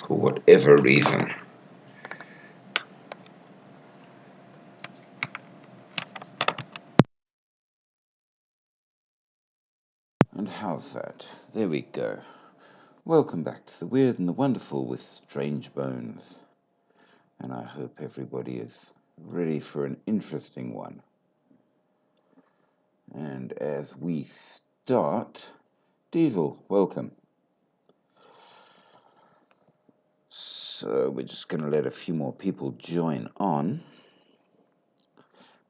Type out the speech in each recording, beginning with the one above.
for whatever reason. And how's that? There we go. Welcome back to the Weird and the Wonderful with Strange Bones. And I hope everybody is ready for an interesting one. And as we start, Diesel, welcome. So we're just going to let a few more people join on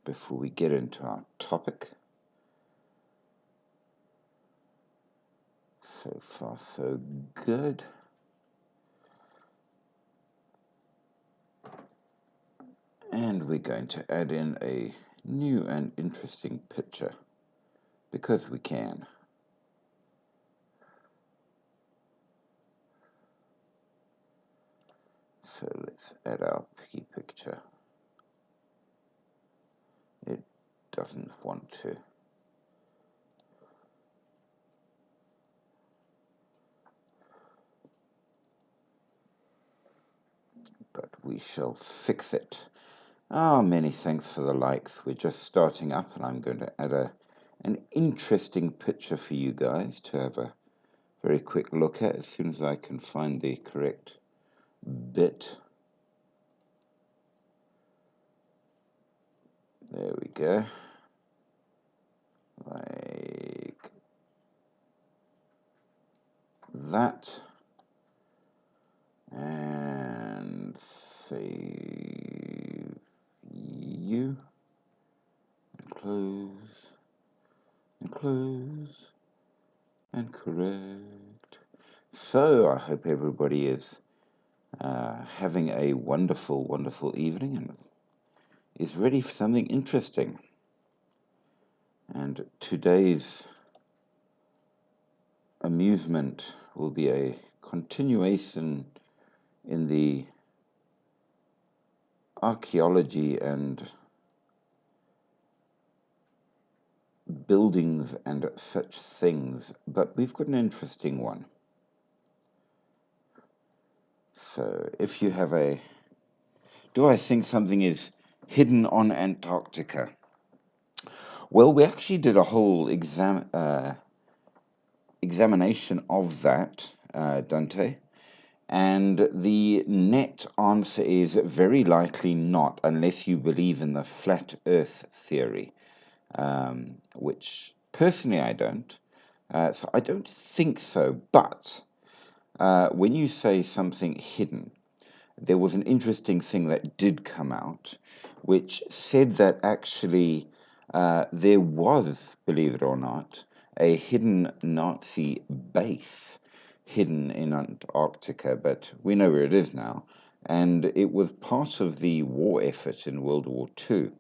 before we get into our topic. So far, so good. And we're going to add in a new and interesting picture because we can. So let's add our picky picture. It doesn't want to. But we shall fix it. Many thanks for the likes. We're just starting up, and I'm going to add an interesting picture for you guys to have a very quick look at as soon as I can find the correct bit. There we go. Like that. And save you. And close. And close. And correct. So I hope everybody is having a wonderful, wonderful evening and is ready for something interesting. And today's amusement will be a continuation in the archaeology and buildings and such things, but we've got an interesting one. So if you have do I think something is hidden on Antarctica? Well, we actually did a whole examination of that, Dante, and the net answer is very likely not, unless you believe in the flat Earth theory, which personally I don't. So I don't think so, but when you say something hidden, there was an interesting thing that did come out, which said that actually there was, believe it or not, a hidden Nazi base hidden in Antarctica, but we know where it is now, and it was part of the war effort in World War II.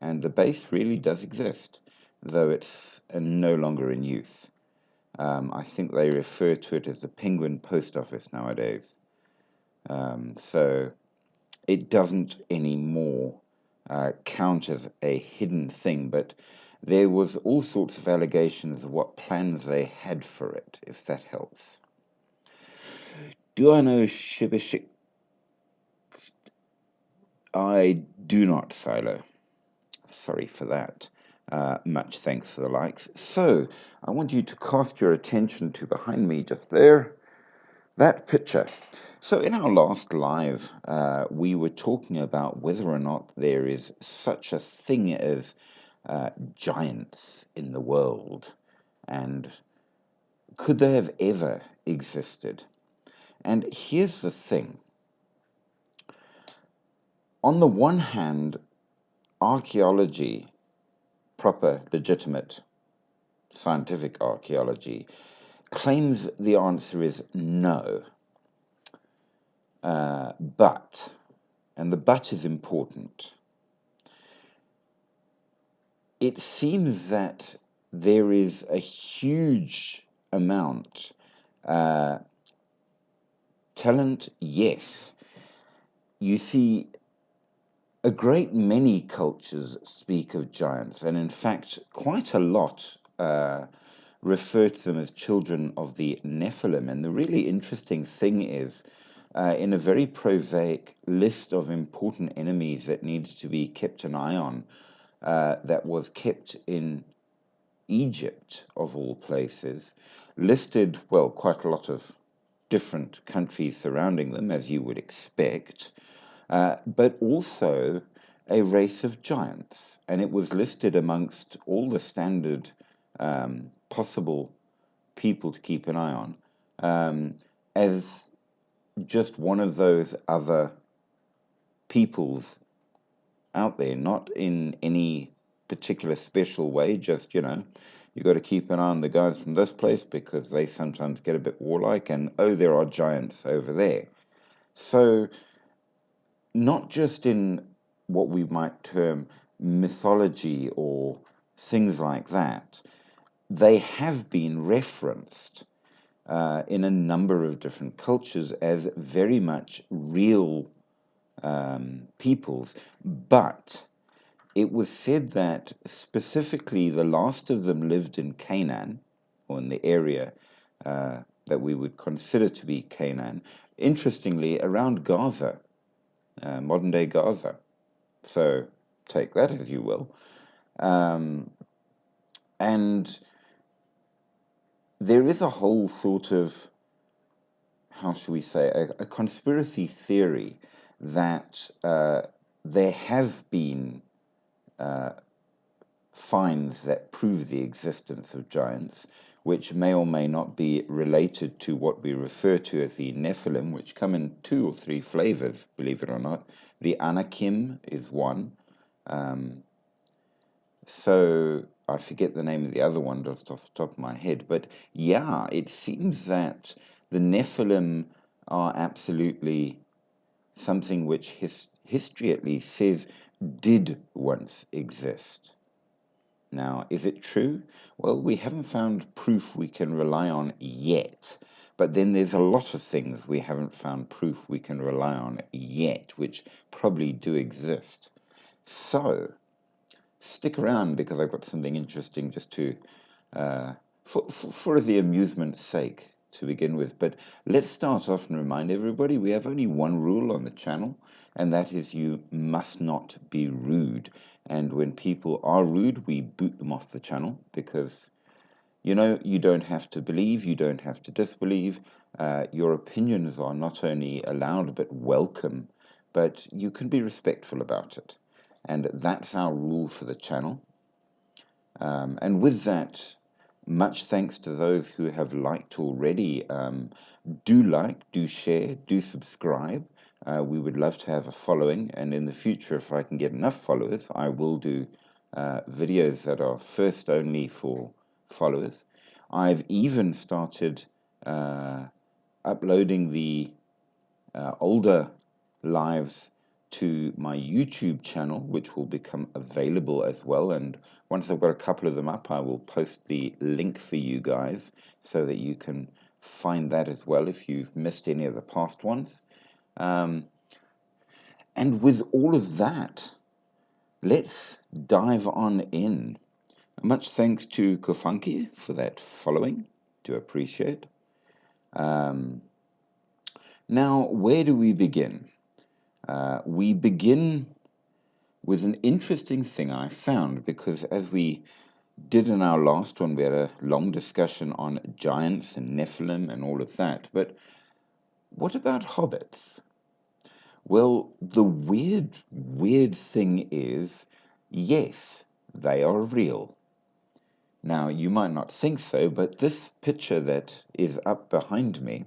And the base really does exist, though it's no longer in use. I think they refer to it as the Penguin Post Office nowadays. So it doesn't anymore count as a hidden thing, but there was all sorts of allegations of what plans they had for it, if that helps. Do I know Shibishik? I do not, Silo. Sorry for that. Much thanks for the likes. So, I want you to cast your attention to behind me, just there, that picture. So in our last live, we were talking about whether or not there is such a thing as giants in the world, and could they have ever existed? And here's the thing. On the one hand, archaeology, proper, legitimate, scientific archaeology, claims the answer is no. But, and the but is important, it seems that there is a huge amount. Talent, yes. You see, a great many cultures speak of giants, and in fact, quite a lot refer to them as children of the Nephilim. And the really interesting thing is, in a very prosaic list of important enemies that needed to be kept an eye on, that was kept in Egypt, of all places, listed, well, quite a lot of different countries surrounding them, as you would expect, but also a race of giants. And it was listed amongst all the standard possible people to keep an eye on, as just one of those other peoples out there, not in any particular special way, just, you got to keep an eye on the guys from this place because they sometimes get a bit warlike, and oh, there are giants over there. So, not just in what we might term mythology or things like that, they have been referenced in a number of different cultures as very much real peoples. But it was said that specifically the last of them lived in Canaan, or in the area that we would consider to be Canaan, interestingly, around Gaza, modern day Gaza. So take that as you will. And there is a whole sort of, how should we say, a conspiracy theory that there have been finds that prove the existence of giants, which may or may not be related to what we refer to as the Nephilim, which come in 2 or 3 flavors, believe it or not. The Anakim is one. So I forget the name of the other one just off the top of my head. But yeah, it seems that the Nephilim are absolutely something which history at least says did once exist. Now, is it true? Well, we haven't found proof we can rely on yet. But then there's a lot of things we haven't found proof we can rely on yet, which probably do exist. So, stick around because I've got something interesting just to, for the amusement's sake to begin with. But let's start off and remind everybody we have only one rule on the channel, and that is you must not be rude. And when people are rude, we boot them off the channel because, you don't have to believe, you don't have to disbelieve. Your opinions are not only allowed but welcome, but you can be respectful about it. And that's our rule for the channel. And with that, much thanks to those who have liked already. Do like, do share, do subscribe. We would love to have a following, and in the future, if I can get enough followers, I will do videos that are first only for followers. I've even started uploading the older lives to my YouTube channel, which will become available as well. And once I've got a couple of them up, I will post the link for you guys so that you can find that as well if you've missed any of the past ones. And with all of that, let's dive on in. Much thanks to Kofunki for that following. Do appreciate. Now, where do we begin? We begin with an interesting thing I found, because as we did in our last one, we had a long discussion on giants and Nephilim and all of that. But what about hobbits? Well, the weird thing is, yes, they are real. Now, you might not think so, but this picture that is up behind me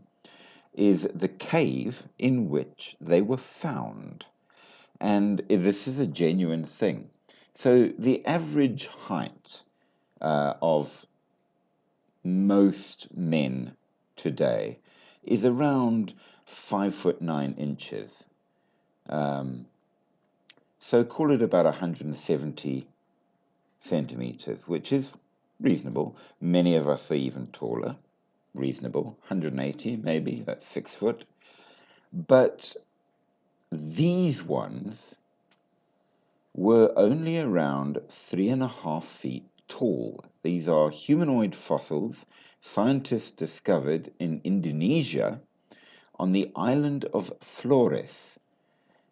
is the cave in which they were found. And this is a genuine thing. So the average height of most men today is around 5'9". So call it about 170 centimeters, which is reasonable. Many of us are even taller. Reasonable. 180 maybe, that's 6 foot. But these ones were only around 3.5 feet tall. These are humanoid fossils scientists discovered in Indonesia on the island of Flores,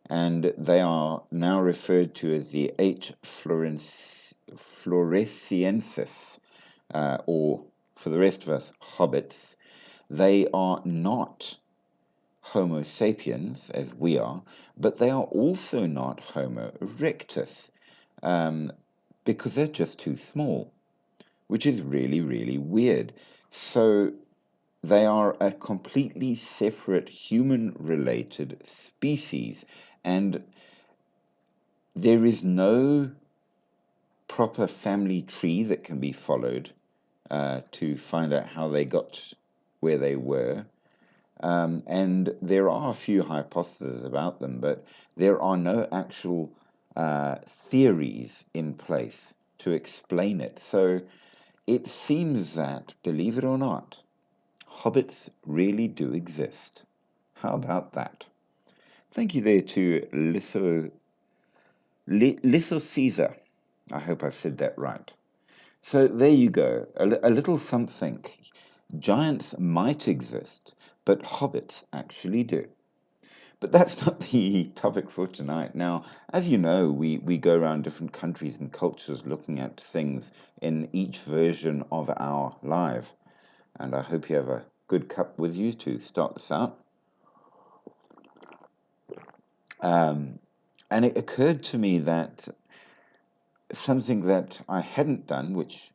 and they are now referred to as the H. floresiensis, or for the rest of us, hobbits. They are not Homo sapiens, as we are, but they are also not Homo erectus, because they're just too small, which is really, really weird. So they are a completely separate human-related species, and there is no proper family tree that can be followed to find out how they got where they were. And there are a few hypotheses about them, but there are no actual theories in place to explain it. So it seems that, believe it or not, hobbits really do exist. How about that? Thank you there to Lisso Caesar. I hope I said that right. So there you go, a little something. Giants might exist, but hobbits actually do. But that's not the topic for tonight. Now, as you know, we go around different countries and cultures looking at things in each version of our life. And I hope you have a good cup with you to start this out. And it occurred to me that something that I hadn't done, which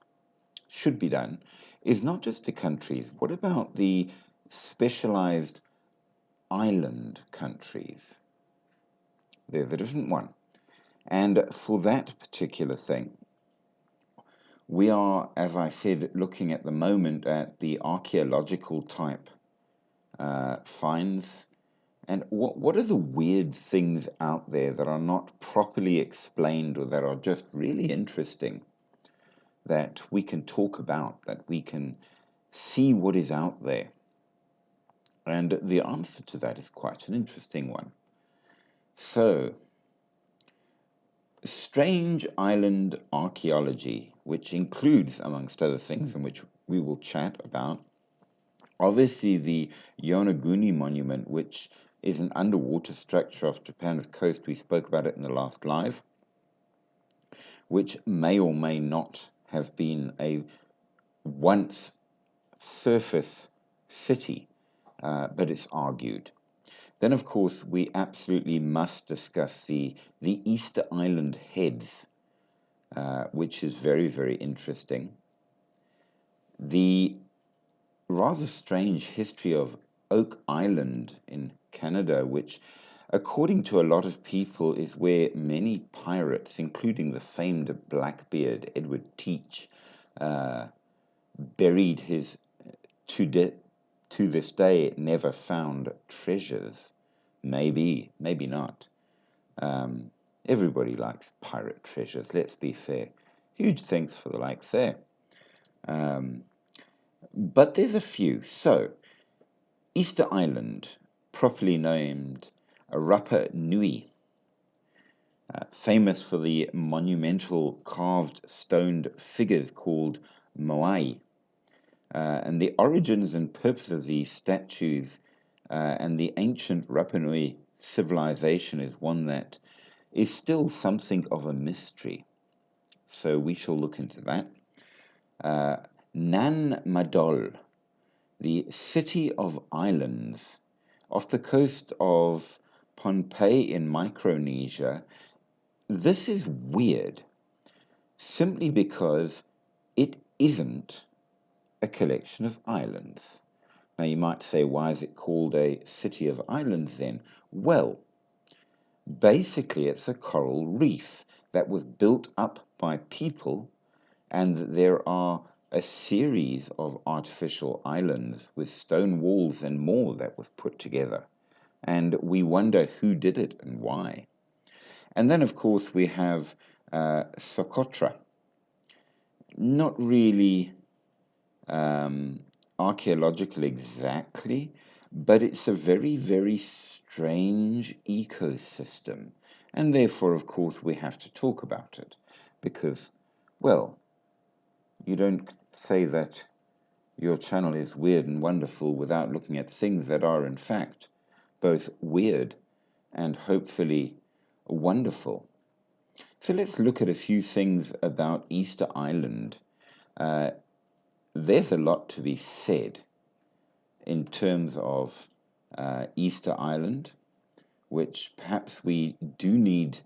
should be done, is not just the countries. What about the specialized island countries? They're the different one. And for that particular thing, we are, as I said, looking at the moment at the archaeological type finds. And what are the weird things out there that are not properly explained or that are just really interesting that we can talk about, that we can see what is out there? And the answer to that is quite an interesting one. So, strange island archaeology, which includes, amongst other things, and which we will chat about, obviously the Yonaguni Monument, which is an underwater structure off Japan's coast. We spoke about it in the last live, which may or may not have been a once surface city, but it's argued. Then, of course, we absolutely must discuss the Easter Island heads, which is very, very interesting. The rather strange history of Oak Island in Canada, which, according to a lot of people, is where many pirates, including the famed Blackbeard Edward Teach, buried his to this day never found treasures. Maybe not. Everybody likes pirate treasures, let's be fair. Huge thanks for the likes there. But there's a few. So, Easter Island, properly named Rapa Nui, famous for the monumental carved stoned figures called moai. And the origins and purpose of these statues and the ancient Rapa Nui civilization is one that is still something of a mystery. So we shall look into that. Nan Madol, the city of islands off the coast of Pohnpei in Micronesia. This is weird simply because it isn't a collection of islands. Now you might say, why is it called a city of islands then? Well, basically it's a coral reef that was built up by people, and there are a series of artificial islands with stone walls and more that was put together. And we wonder who did it and why. And then, of course, we have Socotra. Not really archaeological exactly, but it's a very, very strange ecosystem. And therefore, of course, we have to talk about it because, well, you don't say that your channel is weird and wonderful without looking at things that are, in fact, both weird and hopefully wonderful. So let's look at a few things about Easter Island. There's a lot to be said in terms of Easter Island, which perhaps we do need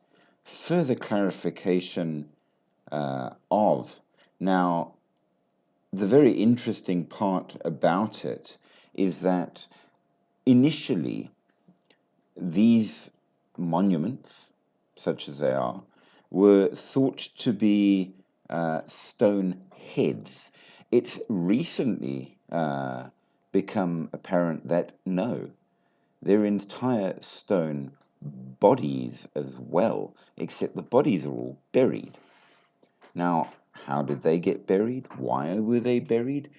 further clarification of. Now, the very interesting part about it is that initially these monuments, such as they are, were thought to be stone heads. It's recently become apparent that no, they're entire stone bodies as well, except the bodies are all buried. Now, how did they get buried? Why were they buried?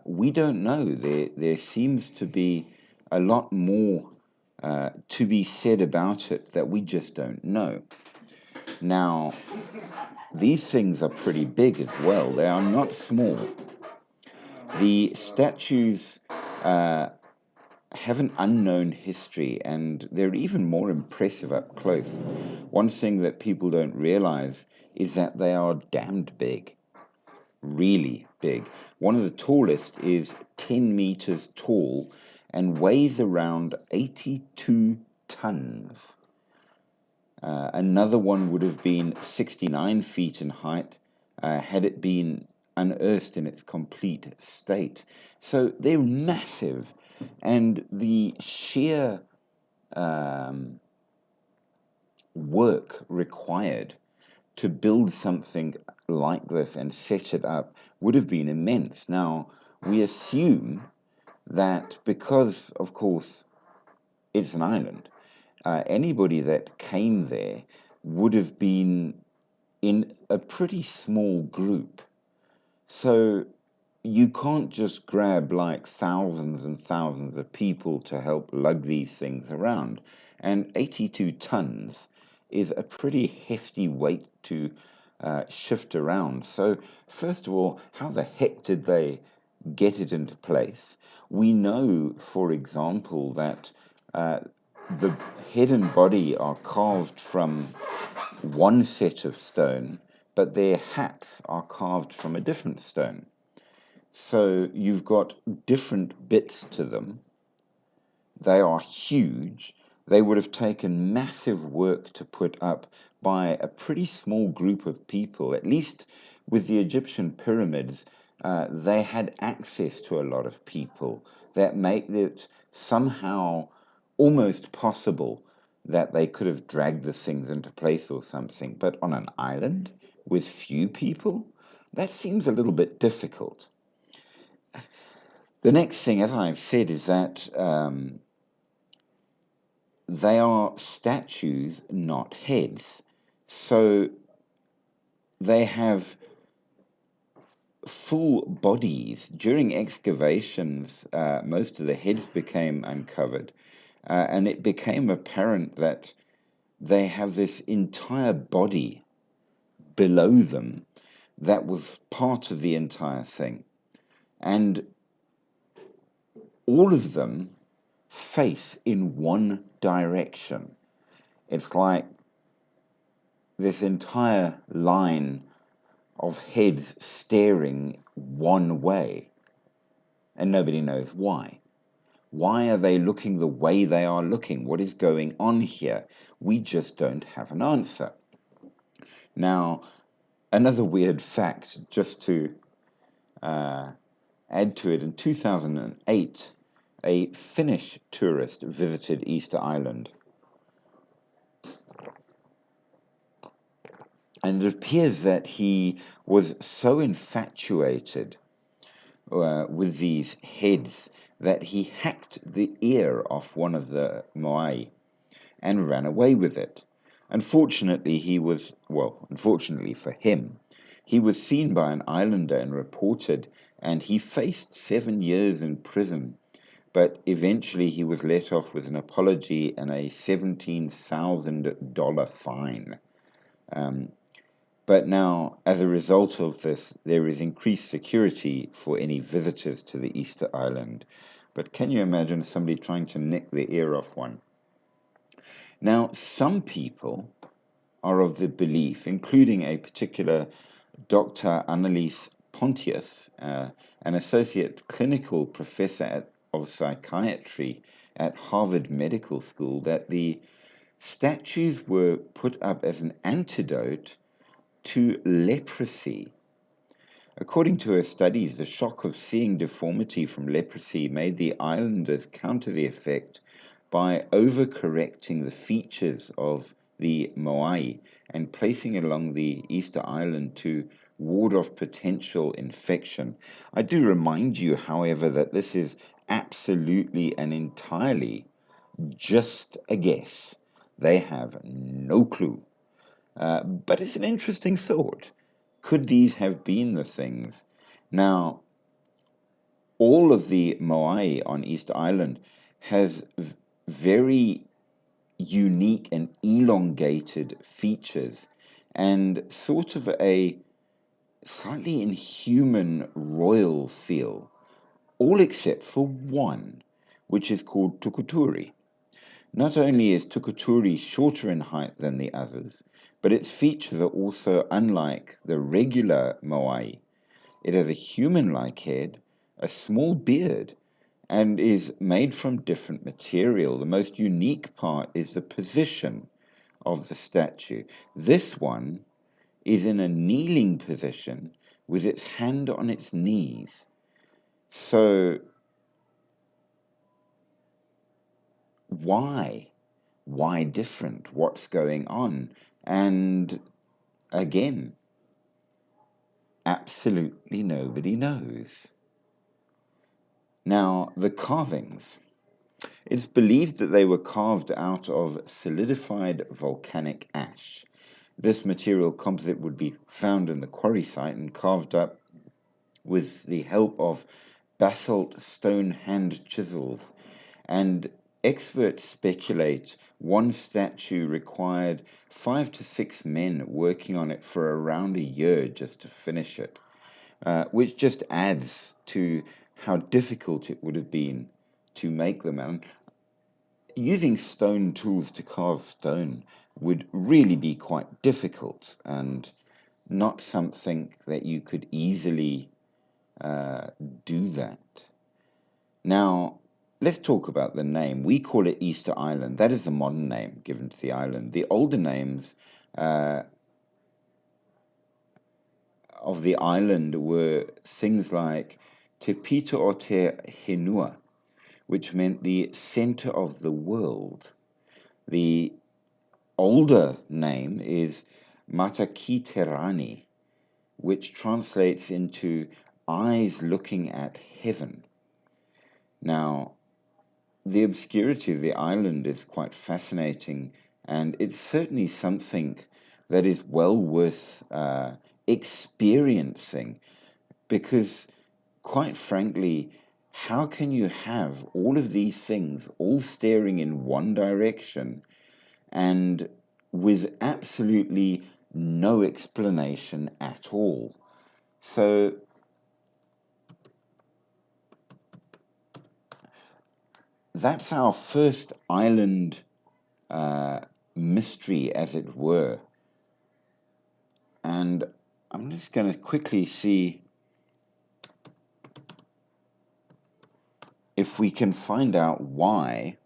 We don't know. There seems to be a lot more to be said about it that we just don't know. Now, these things are pretty big as well. They are not small. The statues have an unknown history, and they're even more impressive up close. One thing that people don't realize is that they are damned big. Really big. One of the tallest is 10 meters tall and weighs around 82 tons. Another one would have been 69 feet in height had it been unearthed in its complete state. So they're massive, and the sheer work required to build something like this and set it up would have been immense. Now, we assume that because, of course, it's an island, anybody that came there would have been in a pretty small group. So you can't just grab like thousands and thousands of people to help lug these things around. And 82 tons is a pretty hefty weight to shift around. So, first of all, how the heck did they get it into place? We know, for example, that the head and body are carved from one set of stone, but their hats are carved from a different stone. So you've got different bits to them. They are huge. They would have taken massive work to put up by a pretty small group of people. At least with the Egyptian pyramids, they had access to a lot of people that made it somehow almost possible that they could have dragged the things into place or something. But on an island with few people, that seems a little bit difficult. The next thing, as I've said, is that they are statues, not heads. So they have full bodies. During excavations, most of the heads became uncovered, and it became apparent that they have this entire body below them that was part of the entire thing. And all of them face in one direction. It's like this entire line of heads staring one way, and nobody knows why. Why are they looking the way they are looking? What is going on here? We just don't have an answer. Now, another weird fact, just to add to it, in 2008, a Finnish tourist visited Easter Island. And it appears that he was so infatuated with these heads that he hacked the ear off one of the Moai and ran away with it. Unfortunately for him, he was seen by an islander and reported, and he faced 7 years in prison. But eventually he was let off with an apology and a $17,000 fine. But now, as a result of this, there is increased security for any visitors to the Easter Island. But can you imagine somebody trying to nick the ear off one? Now, some people are of the belief, including a particular Dr. Annelies Pontius, an associate clinical professor of psychiatry at Harvard Medical School, that the statues were put up as an antidote to leprosy. According to her studies, the shock of seeing deformity from leprosy made the islanders counter the effect by overcorrecting the features of the moai and placing it along the Easter Island to ward off potential infection. I do remind you, however, that this is absolutely and entirely just a guess. They have no clue. But it's an interesting thought. Could these have been the things? Now, all of the moai on Easter Island has very unique and elongated features and sort of a slightly inhuman royal feel, all except for one, which is called Tukuturi. Not only is Tukuturi shorter in height than the others, but its features are also unlike the regular moai. It has a human-like head, a small beard, and is made from different material. The most unique part is the position of the statue. This one is in a kneeling position with its hand on its knees. So why? Why different? What's going on? And again, absolutely nobody knows. Now, the carvings. It's believed that they were carved out of solidified volcanic ash. This material composite would be found in the quarry site and carved up with the help of basalt stone hand chisels. And experts speculate one statue required 5 to 6 men working on it for around a year just to finish it, which just adds to how difficult it would have been to make them. And using stone tools to carve stone would really be quite difficult and not something that you could easily do that. Now, let's talk about the name. We call it Easter Island. That is the modern name given to the island. The older names of the island were things like Te Pito o Te Henua, which meant the center of the world. The older name is Matakiterani, which translates into eyes looking at heaven. Now, the obscurity of the island is quite fascinating, and it's certainly something that is well worth experiencing, because, quite frankly, how can you have all of these things all staring in one direction and with absolutely no explanation at all? So that's our first island mystery, as it were. And I'm just going to quickly see if we can find out why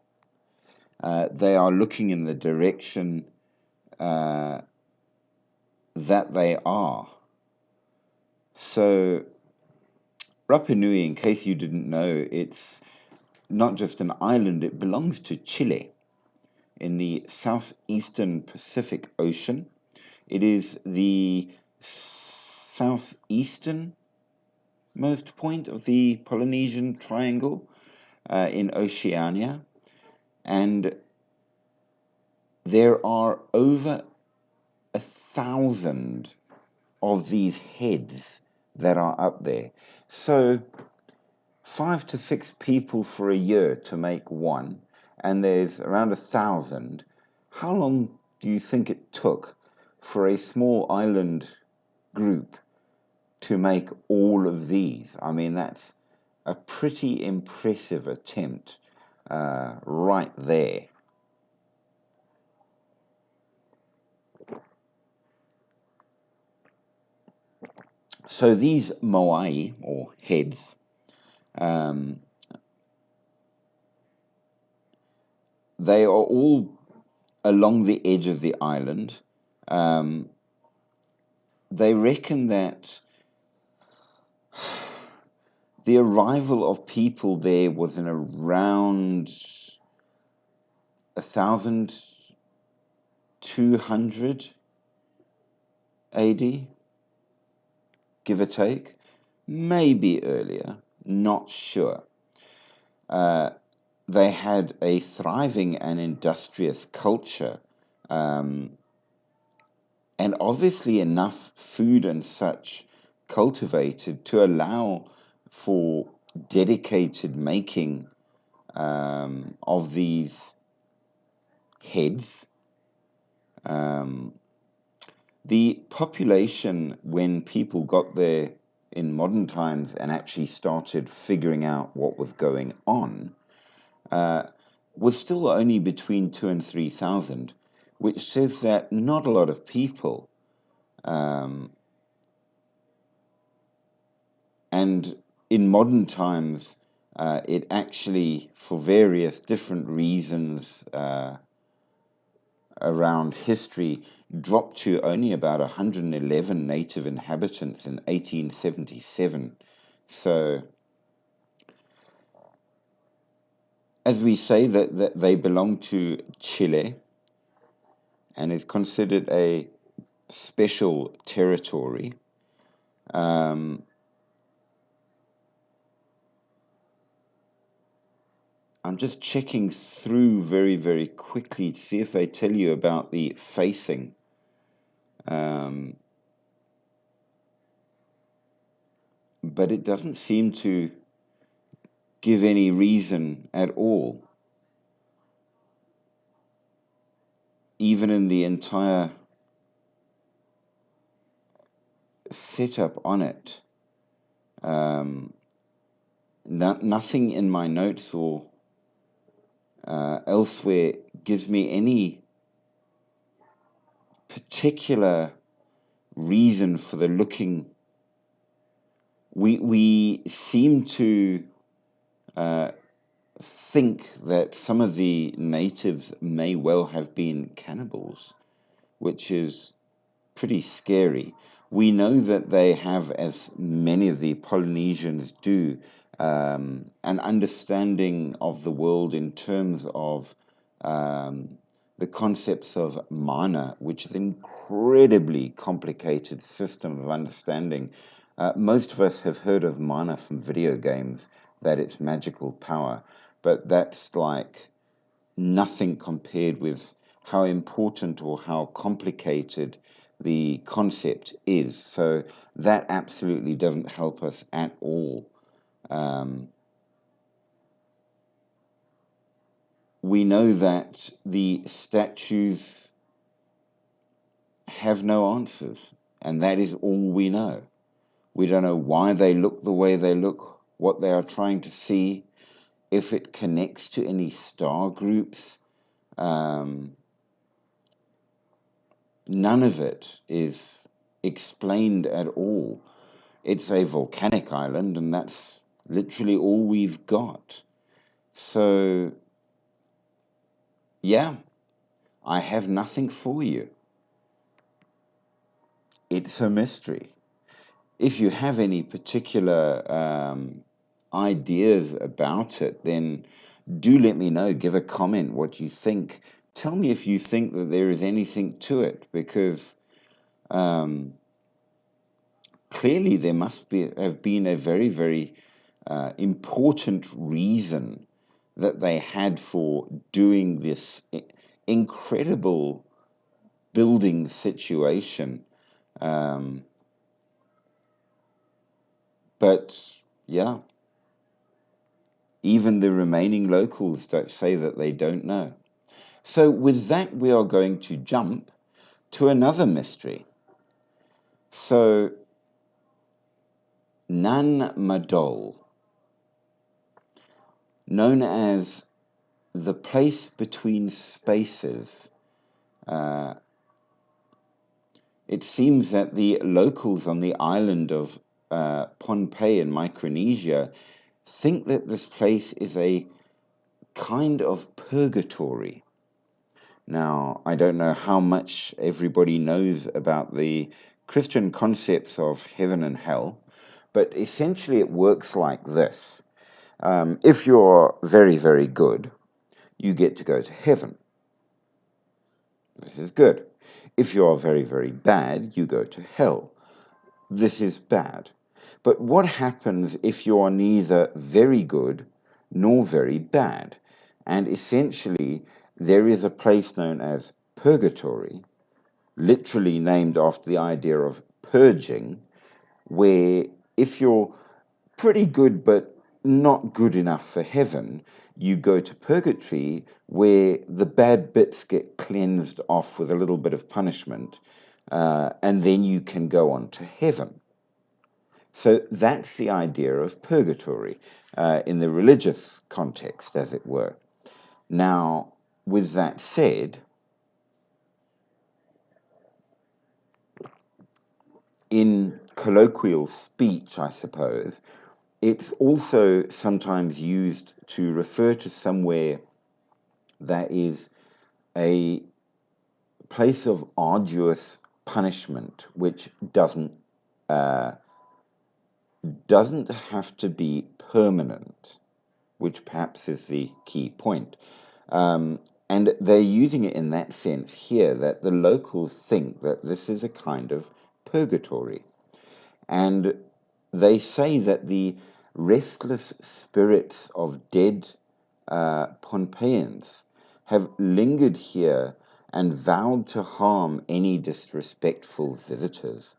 they are looking in the direction that they are. So, Rapa Nui, in case you didn't know, it's not just an island, it belongs to Chile in the southeastern Pacific Ocean. It is the southeastern most point of the Polynesian Triangle in Oceania, and there are over 1,000 of these heads that are up there. So 5 to 6 people for a year to make one, and there's around 1,000. How long do you think it took for a small island group to make all of these. I mean, that's a pretty impressive attempt right there. So these moai, or heads, they are all along the edge of the island. They reckon that the arrival of people there was in around 1200 AD, give or take, maybe earlier, not sure. They had a thriving and industrious culture, and obviously enough food and such cultivated to allow for dedicated making of these heads. The population, when people got there in modern times and actually started figuring out what was going on, was still only between 2,000 and 3,000, which says that not a lot of people. And in modern times, it actually, for various different reasons around history, dropped to only about 111 native inhabitants in 1877. So, as we say, that they belong to Chile and is considered a special territory. I'm just checking through very, very quickly to see if they tell you about the facing. But it doesn't seem to give any reason at all, even in the entire setup on it. Nothing in my notes or elsewhere gives me any particular reason for the looking. We seem to think that some of the natives may well have been cannibals, which is pretty scary. We know that they have, as many of the Polynesians do, an understanding of the world in terms of the concepts of mana, which is an incredibly complicated system of understanding. Most of us have heard of mana from video games, that it's magical power, but that's like nothing compared with how important or how complicated the concept is. So that absolutely doesn't help us at all. We know that the statues have no answers, and that is all we know. We don't know why they look the way they look, what they are trying to see, if it connects to any star groups. None of it is explained at all. It's a volcanic island, and that's literally all we've got. So, yeah, I have nothing for you. It's a mystery. If you have any particular ideas about it, then do let me know. Give a comment what you think. Tell me if you think that there is anything to it, because clearly there must have been a very, very important reason that they had for doing this incredible building situation. But yeah, even the remaining locals don't say that they don't know. So with that, we are going to jump to another mystery. So, Nan Madol, known as the place between spaces, it seems that the locals on the island of Pohnpei in Micronesia think that this place is a kind of purgatory. Now, I don't know how much everybody knows about the Christian concepts of heaven and hell, but essentially it works like this. If you're very, very good, you get to go to heaven. This is good. If you're very, very bad, you go to hell. This is bad. But what happens if you're neither very good nor very bad? And essentially, there is a place known as purgatory, literally named after the idea of purging, where if you're pretty good but not good enough for heaven, you go to purgatory, where the bad bits get cleansed off with a little bit of punishment, and then you can go on to heaven. So that's the idea of purgatory in the religious context, as it were. Now, with that said, in colloquial speech, I suppose, it's also sometimes used to refer to somewhere that is a place of arduous punishment, which doesn't have to be permanent, which perhaps is the key point. And they're using it in that sense here, that the locals think that this is a kind of purgatory. And they say that the restless spirits of dead Pohnpeians have lingered here and vowed to harm any disrespectful visitors.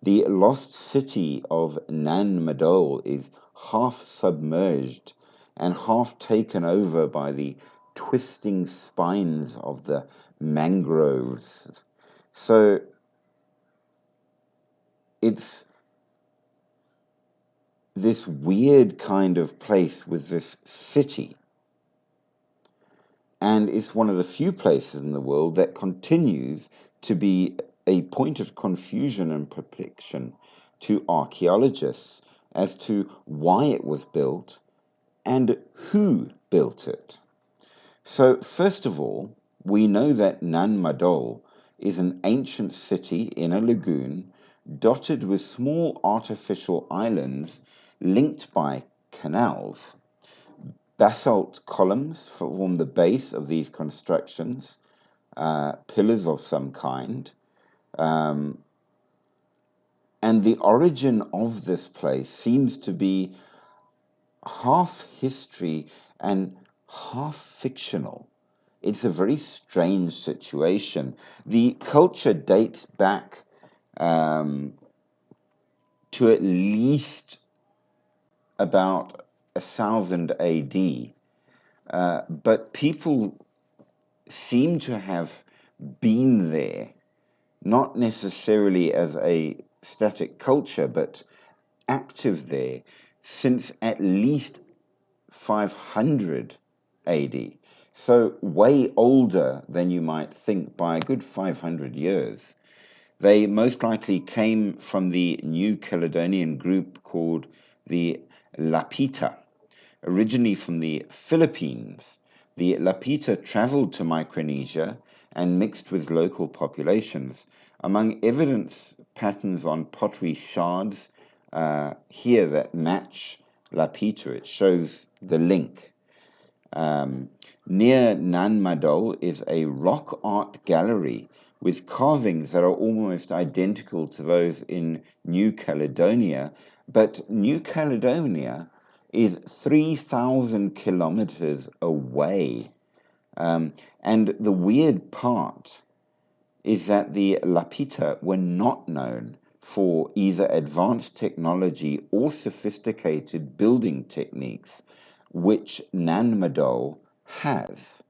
The lost city of Nan Madol is half submerged and half taken over by the twisting spines of the mangroves. So it's this weird kind of place with this city. And it's one of the few places in the world that continues to be a point of confusion and perplexion to archaeologists as to why it was built and who built it. So, first of all, we know that Nan Madol is an ancient city in a lagoon dotted with small artificial islands linked by canals. Basalt columns form the base of these constructions, pillars of some kind. And the origin of this place seems to be half history and half fictional. It's a very strange situation. The culture dates back to at least about 1000 AD, but people seem to have been there, not necessarily as a static culture, but active there since at least 500 AD. So way older than you might think by a good 500 years. They most likely came from the New Caledonian group called the Lapita, originally from the Philippines. The Lapita traveled to Micronesia and mixed with local populations. Among evidence patterns on pottery shards here that match Lapita, it shows the link. Near Nan Madol is a rock art gallery with carvings that are almost identical to those in New Caledonia, but New Caledonia is 3,000 kilometers away. And the weird part is that the Lapita were not known for either advanced technology or sophisticated building techniques, which Nan Madol has.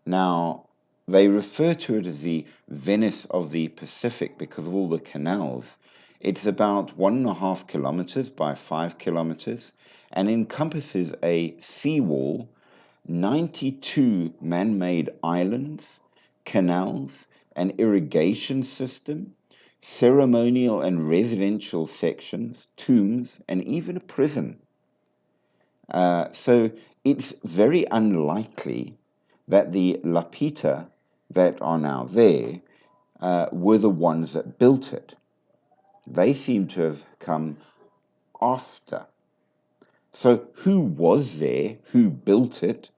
Now, They refer to it as the Venice of the Pacific because of all the canals. It's about 1.5 kilometers by 5 kilometers and encompasses a seawall, 92 man made islands, canals, an irrigation system, ceremonial and residential sections, tombs, and even a prison. So it's very unlikely that the Lapita that are now there were the ones that built it. They seem to have come after. So who was there? Who built it?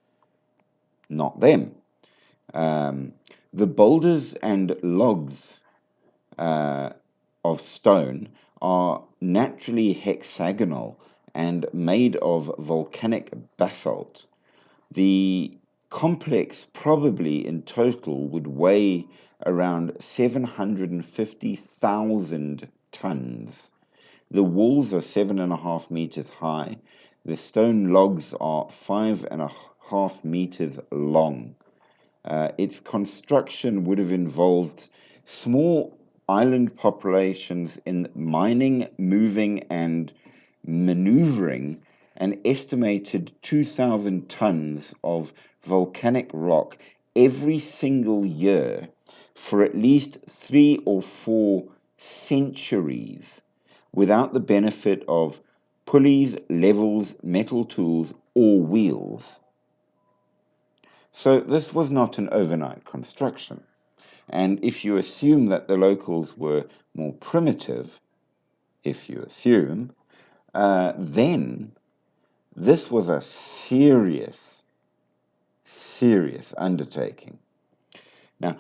Not them. Um, the boulders and logs of stone are naturally hexagonal and made of volcanic basalt. The complex probably in total would weigh around 750,000 tons. The walls are 7.5 meters high. The stone logs are 5.5 meters long. Its construction would have involved small island populations in mining, moving, and maneuvering an estimated 2,000 tons of volcanic rock every single year for at least 3 or 4 centuries without the benefit of pulleys, levels, metal tools, or wheels. So this was not an overnight construction. And if you assume that the locals were more primitive, if you assume, then this was a serious, serious undertaking. Now,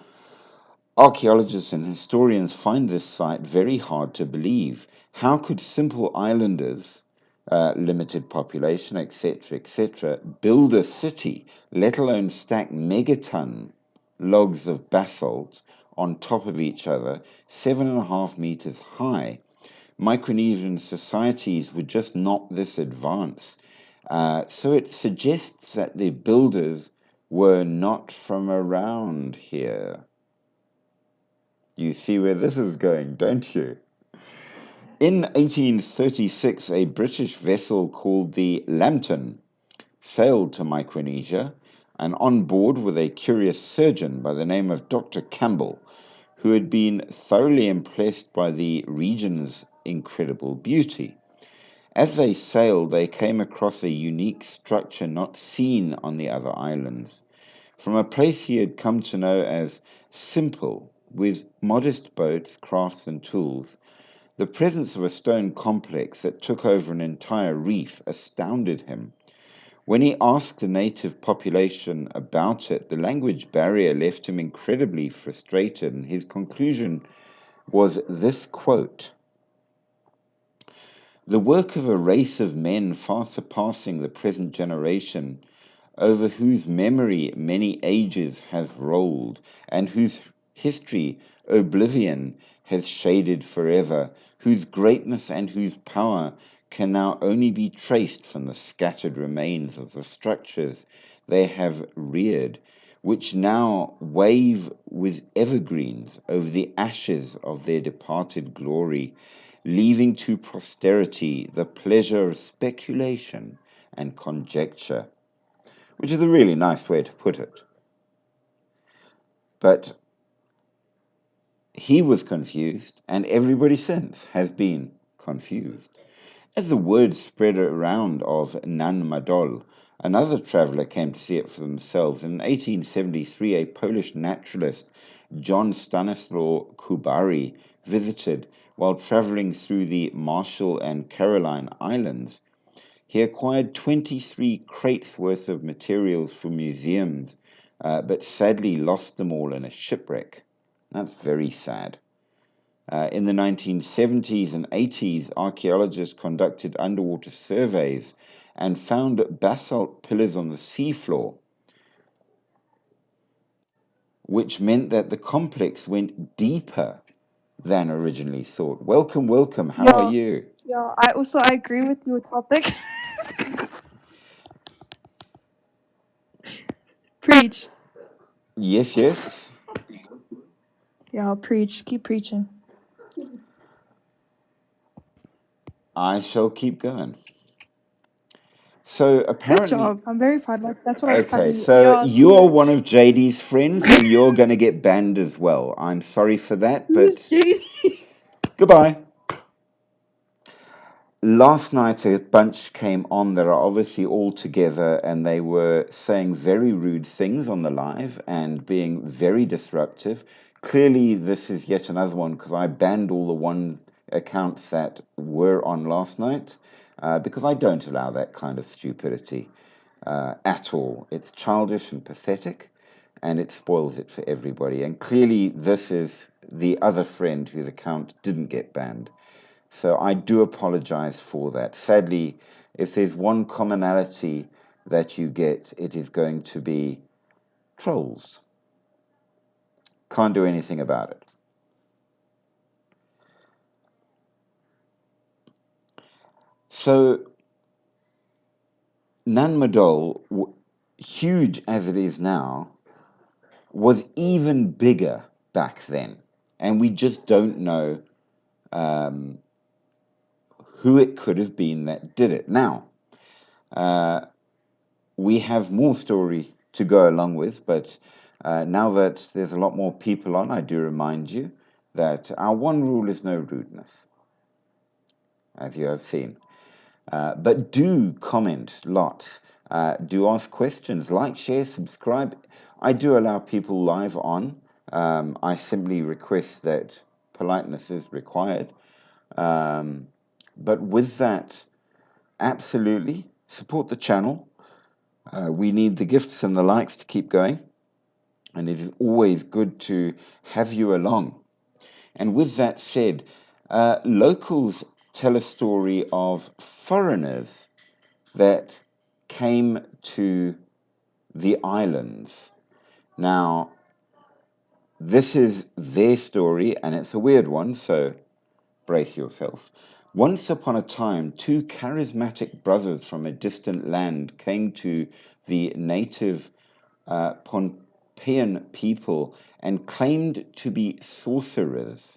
archaeologists and historians find this site very hard to believe. How could simple islanders, limited population, etc., build a city, let alone stack megaton logs of basalt on top of each other, 7.5 meters high? Micronesian societies were just not this advanced. So it suggests that the builders were not from around here. You see where this is going, don't you? In 1836, a British vessel called the Lambton sailed to Micronesia, and on board was a curious surgeon by the name of Dr. Campbell, who had been thoroughly impressed by the region's incredible beauty. As they sailed, they came across a unique structure not seen on the other islands. From a place he had come to know as simple, with modest boats, crafts, and tools, the presence of a stone complex that took over an entire reef astounded him. When he asked the native population about it, the language barrier left him incredibly frustrated, and his conclusion was this quote: "The work of a race of men far surpassing the present generation, over whose memory many ages have rolled, and whose history oblivion has shaded forever, whose greatness and whose power can now only be traced from the scattered remains of the structures they have reared, which now wave with evergreens over the ashes of their departed glory, leaving to posterity the pleasure of speculation and conjecture," which is a really nice way to put it. But he was confused, and everybody since has been confused. As the word spread around of Nan Madol, another traveler came to see it for themselves. In 1873, a Polish naturalist, John Stanislaw Kubary, visited while traveling through the Marshall and Caroline Islands. He acquired 23 crates worth of materials from museums, but sadly lost them all in a shipwreck. That's very sad. In the 1970s and 80s, archaeologists conducted underwater surveys and found basalt pillars on the seafloor, which meant that the complex went deeper than originally thought. Welcome, welcome. How are you? Yeah, I agree with your topic. Preach. Yes, yes. Yeah, preach. Keep preaching. I shall keep going. So Good apparently, job. I'm very proud. Like that's what I was okay, telling you. so Yeah, you're so one of JD's friends and you're going to get banned as well. I'm sorry for that, who's but JD? goodbye. Last night, a bunch came on that are obviously all together and they were saying very rude things on the live and being very disruptive. Clearly, this is yet another one because I banned all the one accounts that were on last night because I don't allow that kind of stupidity at all. It's childish and pathetic and it spoils it for everybody. And clearly, this is the other friend whose account didn't get banned. So I do apologize for that. Sadly, if there's one commonality that you get, it is going to be trolls. Can't do anything about it. So Nan Madol, huge as it is now, was even bigger back then. And we just don't know um, who it could have been that did it. Now, uh, we have more story to go along with, but now that there's a lot more people on, I do remind you that our one rule is no rudeness, as you have seen. But do comment lots. Do ask questions, like, share, subscribe. I do allow people live on. I simply request that politeness is required. But with that, absolutely support the channel. We need the gifts and the likes to keep going, and it is always good to have you along. And with that said, locals tell a story of foreigners that came to the islands. Now, this is their story, and it's a weird one, so brace yourself. Once upon a time, two charismatic brothers from a distant land came to the native Pohnpeian people and claimed to be sorcerers.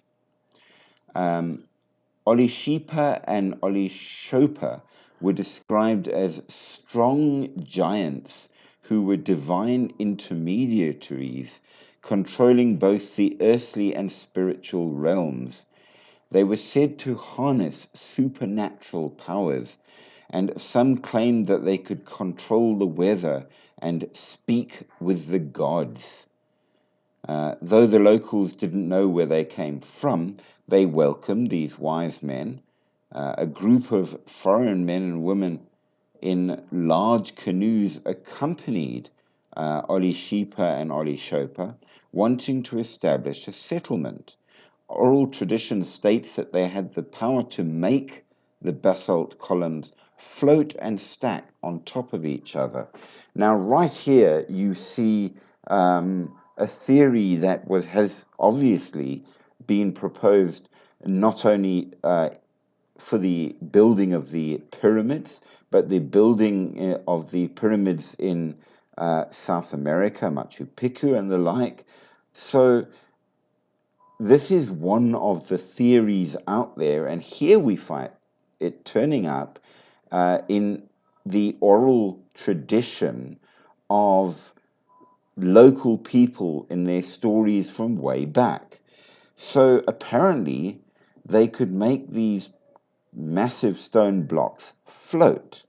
Olishipa and Olishopa were described as strong giants who were divine intermediaries, controlling both the earthly and spiritual realms. They were said to harness supernatural powers, and some claimed that they could control the weather and speak with the gods. Though the locals didn't know where they came from, they welcomed these wise men, a group of foreign men and women in large canoes accompanied Olishipa and Olishopa, wanting to establish a settlement. Oral tradition states that they had the power to make the basalt columns float and stack on top of each other. Now, right here, you see a theory that has obviously been proposed not only for the building of the pyramids, but the building of the pyramids in South America, Machu Picchu, and the like. So this is one of the theories out there, and here we find it turning up in the oral tradition of local people in their stories from way back. So apparently, they could make these massive stone blocks float.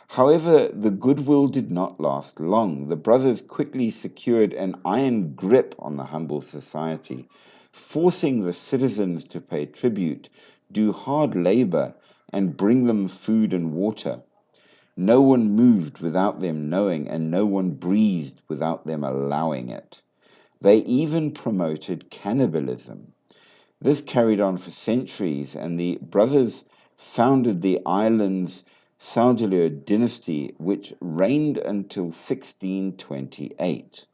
However, the goodwill did not last long. The brothers quickly secured an iron grip on the humble society, forcing the citizens to pay tribute, do hard labor, and bring them food and water. No one moved without them knowing, and no one breathed without them allowing it. They even promoted cannibalism. This carried on for centuries, and the brothers founded the island's Saudilur dynasty, which reigned until 1628.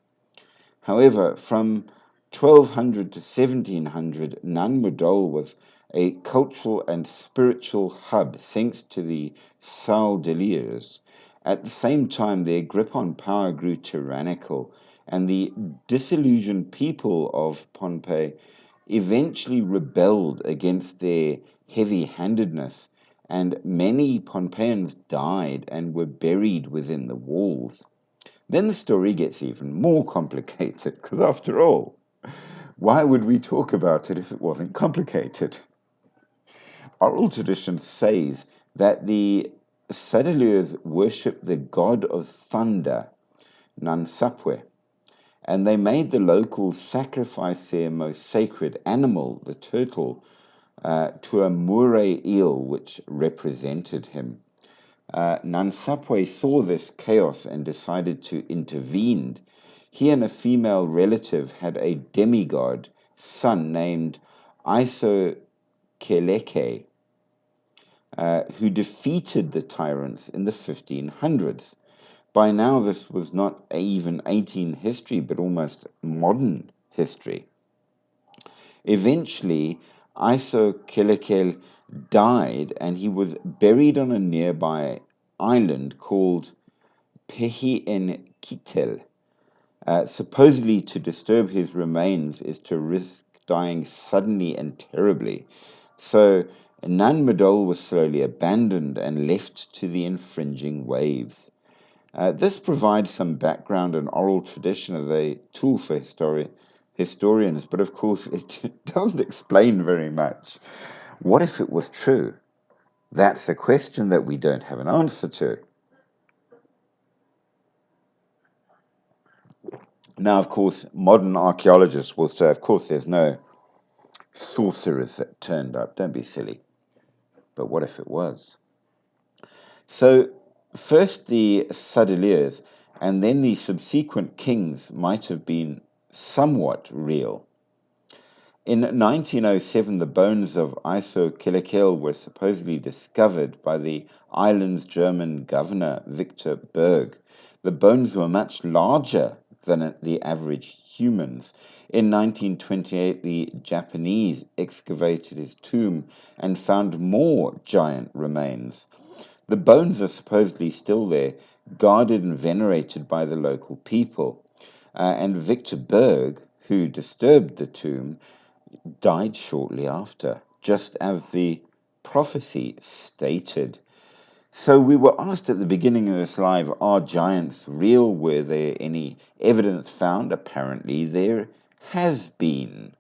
However, from 1200 to 1700, Nan Mudol was a cultural and spiritual hub thanks to the Saudiliers. At the same time, their grip on power grew tyrannical, and the disillusioned people of Pompeii eventually rebelled against their heavy-handedness, and many Pompeians died and were buried within the walls. Then the story gets even more complicated, because after all, why would we talk about it if it wasn't complicated? Oral tradition says that the Sadaleurs worshipped the god of thunder, Nansapwe, and they made the locals sacrifice their most sacred animal, the turtle, to a moray eel which represented him. Nansapwe saw this chaos and decided to intervene. He and a female relative had a demigod son named Isokeleke, who defeated the tyrants in the 1500s. By now, this was not even 18 history, but almost modern history. Eventually, Isokeleke died, and he was buried on a nearby island called Pehi-en-Kitel. Supposedly, to disturb his remains is to risk dying suddenly and terribly. So Nan Madol was slowly abandoned and left to the infringing waves. This provides some background and oral tradition as a tool for historians, but of course it doesn't explain very much. What if it was true? That's a question that we don't have an answer to. Now, of course, modern archaeologists will say, of course, there's no sorcerers that turned up. Don't be silly. But what if it was? So, first the Sadaliers and then the subsequent kings might have been somewhat real. In 1907, the bones of Iso were supposedly discovered by the island's German governor, Victor Berg. The bones were much larger than the average humans. In 1928, the Japanese excavated his tomb and found more giant remains. The bones are supposedly still there, guarded and venerated by the local people. And Victor Berg, who disturbed the tomb, died shortly after, just as the prophecy stated. So we were asked at the beginning of this live, are giants real? Were there any evidence found? Apparently there has been.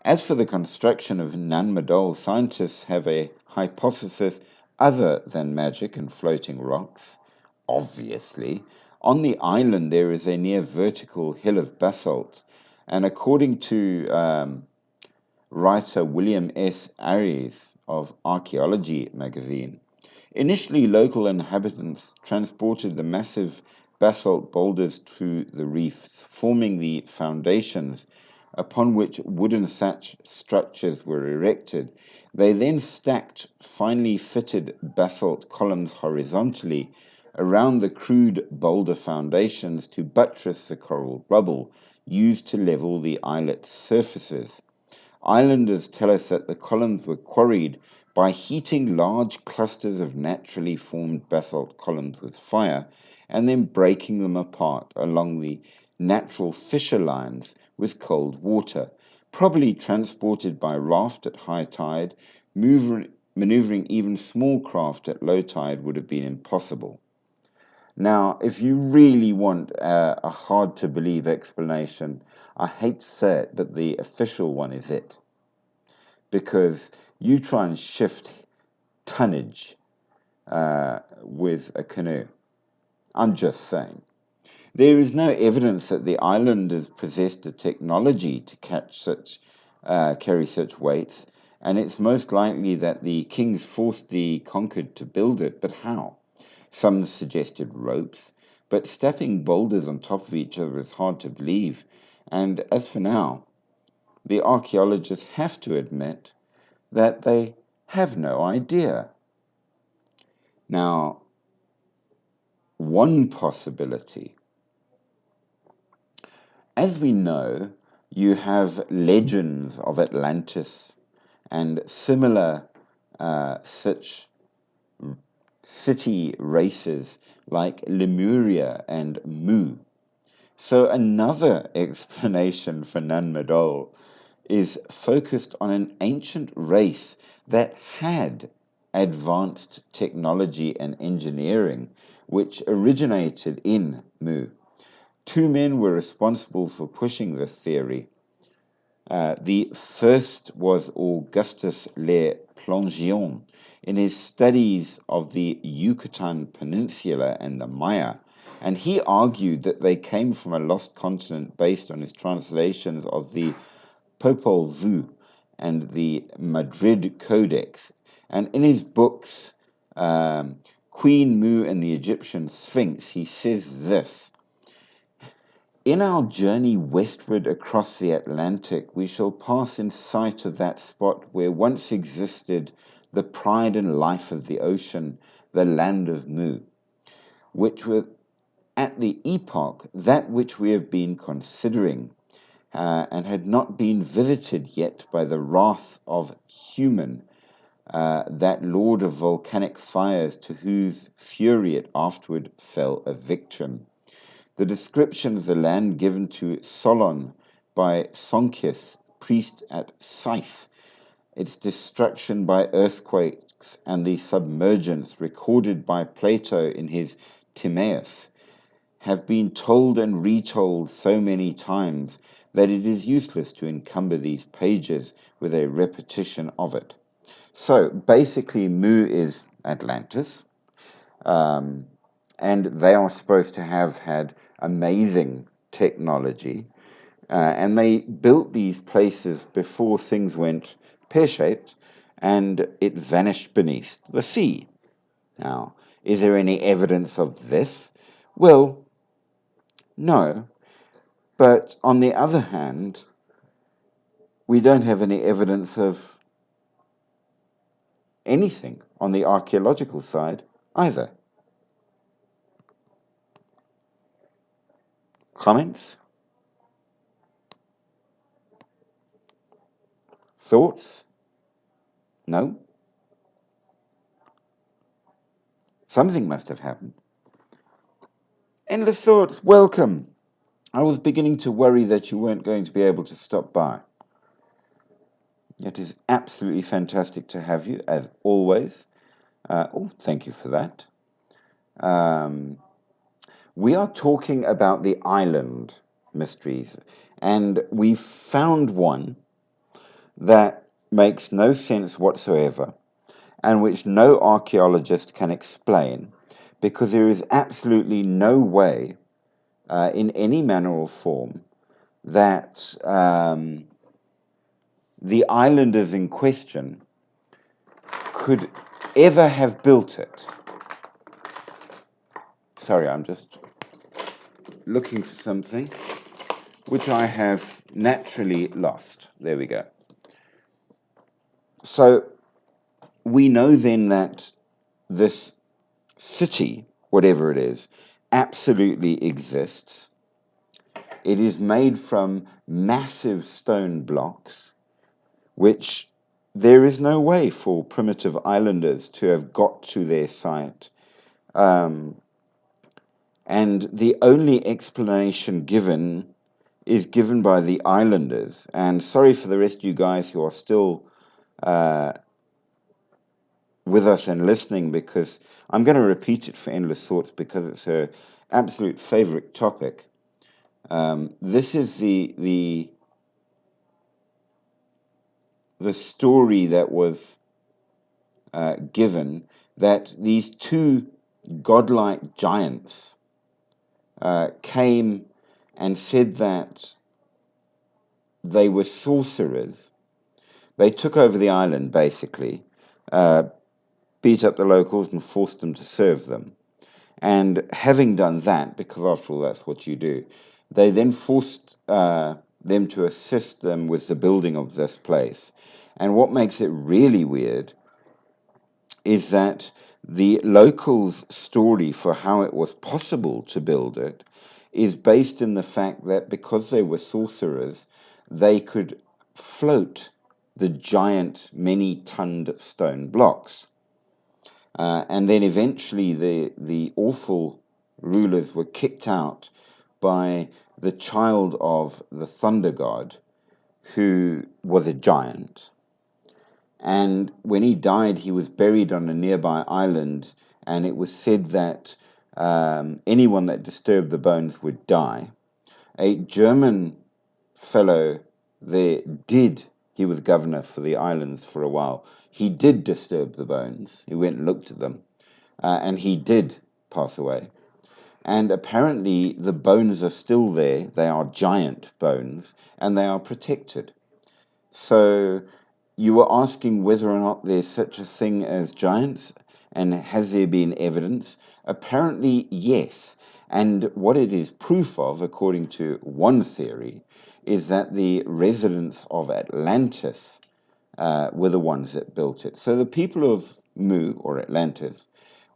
As for the construction of Nan Madol, scientists have a hypothesis other than magic and floating rocks. Obviously, on the island there is a near vertical hill of basalt, and according to writer William S. Aries of Archaeology magazine, initially local inhabitants transported the massive basalt boulders to the reefs, forming the foundations upon which wooden thatch structures were erected. They then stacked finely fitted basalt columns horizontally around the crude boulder foundations to buttress the coral rubble used to level the islet's surfaces. Islanders tell us that the columns were quarried by heating large clusters of naturally formed basalt columns with fire and then breaking them apart along the natural fissure lines with cold water, probably transported by raft at high tide. Maneuvering even small craft at low tide would have been impossible. Now, if you really want a hard-to-believe explanation, I hate to say it, but the official one is it. Because you try and shift tonnage with a canoe. I'm just saying. There is no evidence that the islanders possessed a technology to carry such weights, and it's most likely that the kings forced the conquered to build it. But how? Some suggested ropes, but stacking boulders on top of each other is hard to believe. And as for now, the archaeologists have to admit that they have no idea. Now, one possibility. As we know, you have legends of Atlantis and similar such city races like Lemuria and Mu. So another explanation for Nan Madol is focused on an ancient race that had advanced technology and engineering, which originated in Mu. Two men were responsible for pushing this theory. The first was Augustus Le Plongeon. In his studies of the Yucatan Peninsula and the Maya, and he argued that they came from a lost continent based on his translations of the Popol Vuh and the Madrid Codex. And in his books, Queen Mu and the Egyptian Sphinx, he says this: in our journey westward across the Atlantic, we shall pass in sight of that spot where once existed the pride and life of the ocean, the land of Mu, which were at the epoch that which we have been considering, and had not been visited yet by the wrath of human, that lord of volcanic fires, to whose fury it afterward fell a victim. The description of the land given to Solon by Sonchius, priest at Sais, its destruction by earthquakes, and the submergence recorded by Plato in his Timaeus, have been told and retold so many times that it is useless to encumber these pages with a repetition of it. So basically, Mu is Atlantis, and they are supposed to have had amazing technology, and they built these places before things went pear-shaped and it vanished beneath the sea. Now, is there any evidence of this? Well, no, but on the other hand, we don't have any evidence of anything on the archaeological side either. Comments? Thoughts? No? Something must have happened. Endless Thoughts, welcome. I was beginning to worry that you weren't going to be able to stop by. It is absolutely fantastic to have you, as always. Thank you for that. We are talking about the island mysteries, and we found one that makes no sense whatsoever, and which no archaeologist can explain, because there is absolutely no way, in any manner or form, that the islanders in question could ever have built it. Sorry, I'm just looking for something which I have naturally lost. There we go. So we know then that this city, whatever it is, absolutely exists. It is made from massive stone blocks, which there is no way for primitive islanders to have got to their site. And the only explanation given is given by the islanders. And sorry for the rest of you guys who are still with us and listening, because I'm going to repeat it for Endless Thoughts because it's her absolute favorite topic. This is the story that was given, that these two godlike giants came and said that they were sorcerers. They took over the island, basically, beat up the locals and forced them to serve them. And having done that, because after all that's what you do, they then forced them to assist them with the building of this place. And what makes it really weird is that the locals' story for how it was possible to build it is based in the fact that because they were sorcerers, they could float the giant many-tonned stone blocks. And then eventually the awful rulers were kicked out by the child of the thunder god, who was a giant. And when he died, he was buried on a nearby island, and it was said that anyone that disturbed the bones would die. A German fellow there he was governor for the islands for a while. He did disturb the bones. He went and looked at them, and he did pass away. And apparently the bones are still there. They are giant bones, and they are protected. So you were asking whether or not there's such a thing as giants, and has there been evidence? Apparently, yes. And what it is proof of, according to one theory, is that the residents of Atlantis were the ones that built it. So the people of Mu, or Atlantis,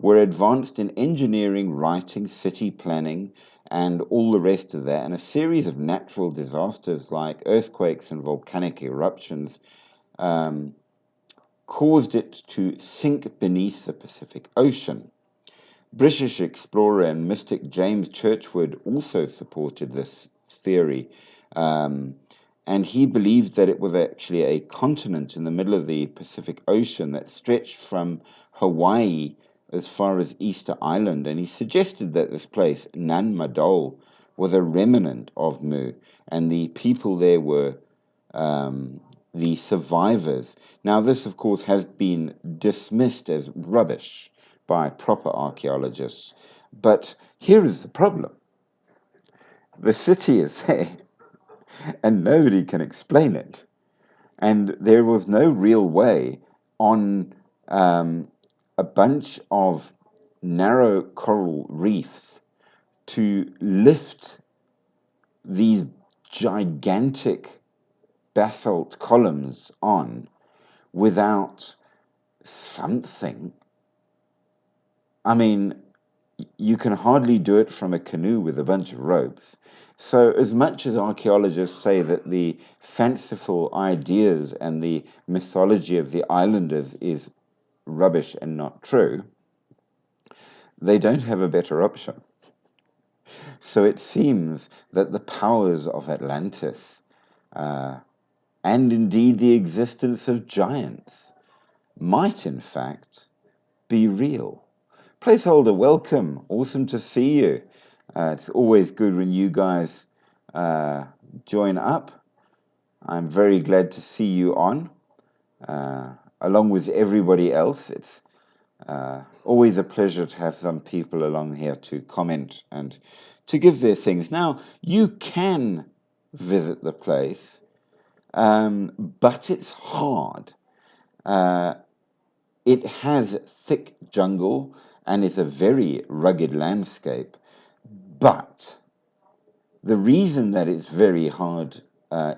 were advanced in engineering, writing, city planning, and all the rest of that. And a series of natural disasters like earthquakes and volcanic eruptions caused it to sink beneath the Pacific Ocean. British explorer and mystic James Churchward also supported this theory, and he believed that it was actually a continent in the middle of the Pacific Ocean that stretched from Hawaii as far as Easter Island, and he suggested that this place, Nan Madol, was a remnant of Mu, and the people there were the survivors. Now, this, of course, has been dismissed as rubbish by proper archaeologists, but here is the problem. The city is there, and nobody can explain it. And there was no real way on a bunch of narrow coral reefs to lift these gigantic basalt columns on without something. I mean, you can hardly do it from a canoe with a bunch of ropes. So as much as archaeologists say that the fanciful ideas and the mythology of the islanders is rubbish and not true, they don't have a better option. So it seems that the powers of Atlantis, and indeed the existence of giants, might in fact be real. Placeholder, welcome. Awesome to see you. It's always good when you guys join up. I'm very glad to see you on, along with everybody else. It's always a pleasure to have some people along here to comment and to give their things. Now, you can visit the place, but it's hard. It has thick jungle and is a very rugged landscape. But the reason that it's very hard,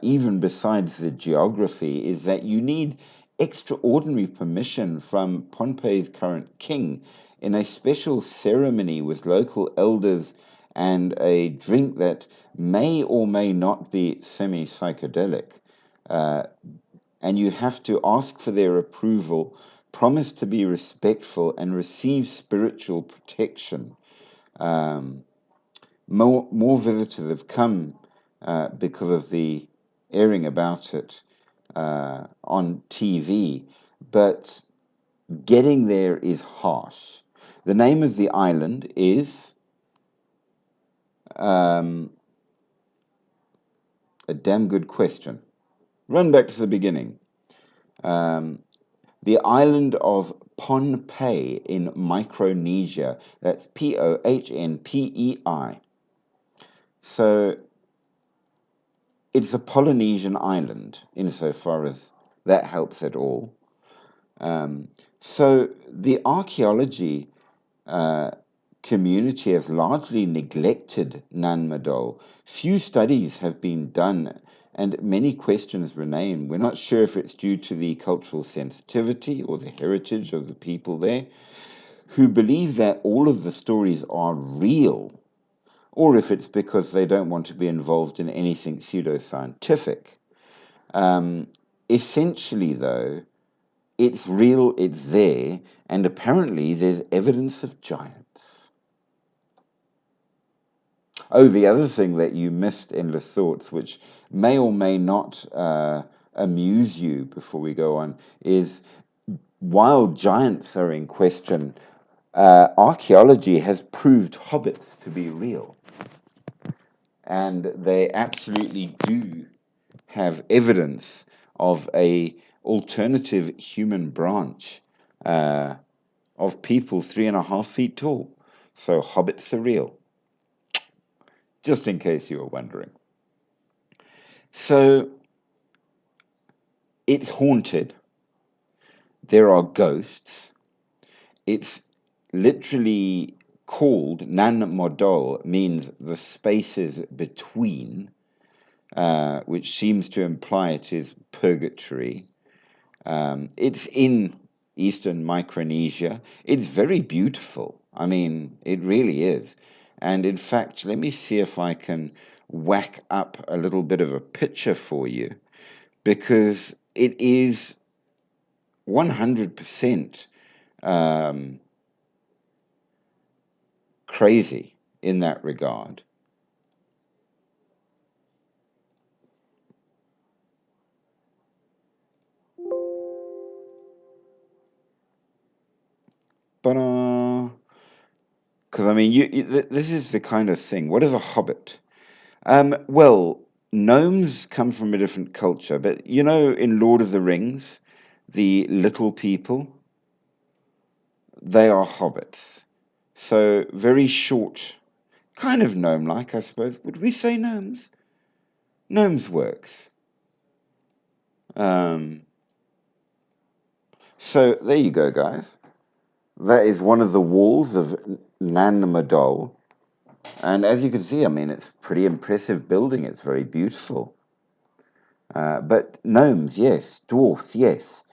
even besides the geography, is that you need extraordinary permission from Pohnpei's current king in a special ceremony with local elders and a drink that may or may not be semi-psychedelic. And you have to ask for their approval, promise to be respectful, and receive spiritual protection. More visitors have come because of the airing about it on TV, but getting there is harsh. The name of the island is a damn good question. Run back to the beginning. The island of Pohnpei in Micronesia. That's Pohnpei. So it's a Polynesian island, insofar as that helps at all. So the archaeology community has largely neglected Nan Madol. Few studies have been done, and many questions remain. We're not sure if it's due to the cultural sensitivity or the heritage of the people there, who believe that all of the stories are real, or if it's because they don't want to be involved in anything pseudoscientific. Essentially, though, it's real, it's there, and apparently there's evidence of giants. Oh, the other thing that you missed, Endless Thoughts, which may or may not amuse you before we go on, is while giants are in question, archaeology has proved hobbits to be real. And they absolutely do have evidence of a alternative human branch of people 3.5 feet tall. So hobbits are real, just in case you were wondering. So it's haunted. There are ghosts. It's literally called Nan Modol, means the spaces between, which seems to imply it is purgatory. It's in Eastern Micronesia. It's very beautiful. I mean, it really is. And in fact, let me see if I can whack up a little bit of a picture for you, because it is 100% crazy in that regard. But because I mean, this is the kind of thing. What is a hobbit? Well, gnomes come from a different culture, but you know, in Lord of the Rings, the little people, they are hobbits. So very short, kind of gnome-like, I suppose. Would we say gnomes? Gnomes works. Um, so there you go, guys. That is one of the walls of Nan Madol. And as you can see, I mean, it's a pretty impressive building. It's very beautiful. But gnomes, yes. Dwarfs, yes.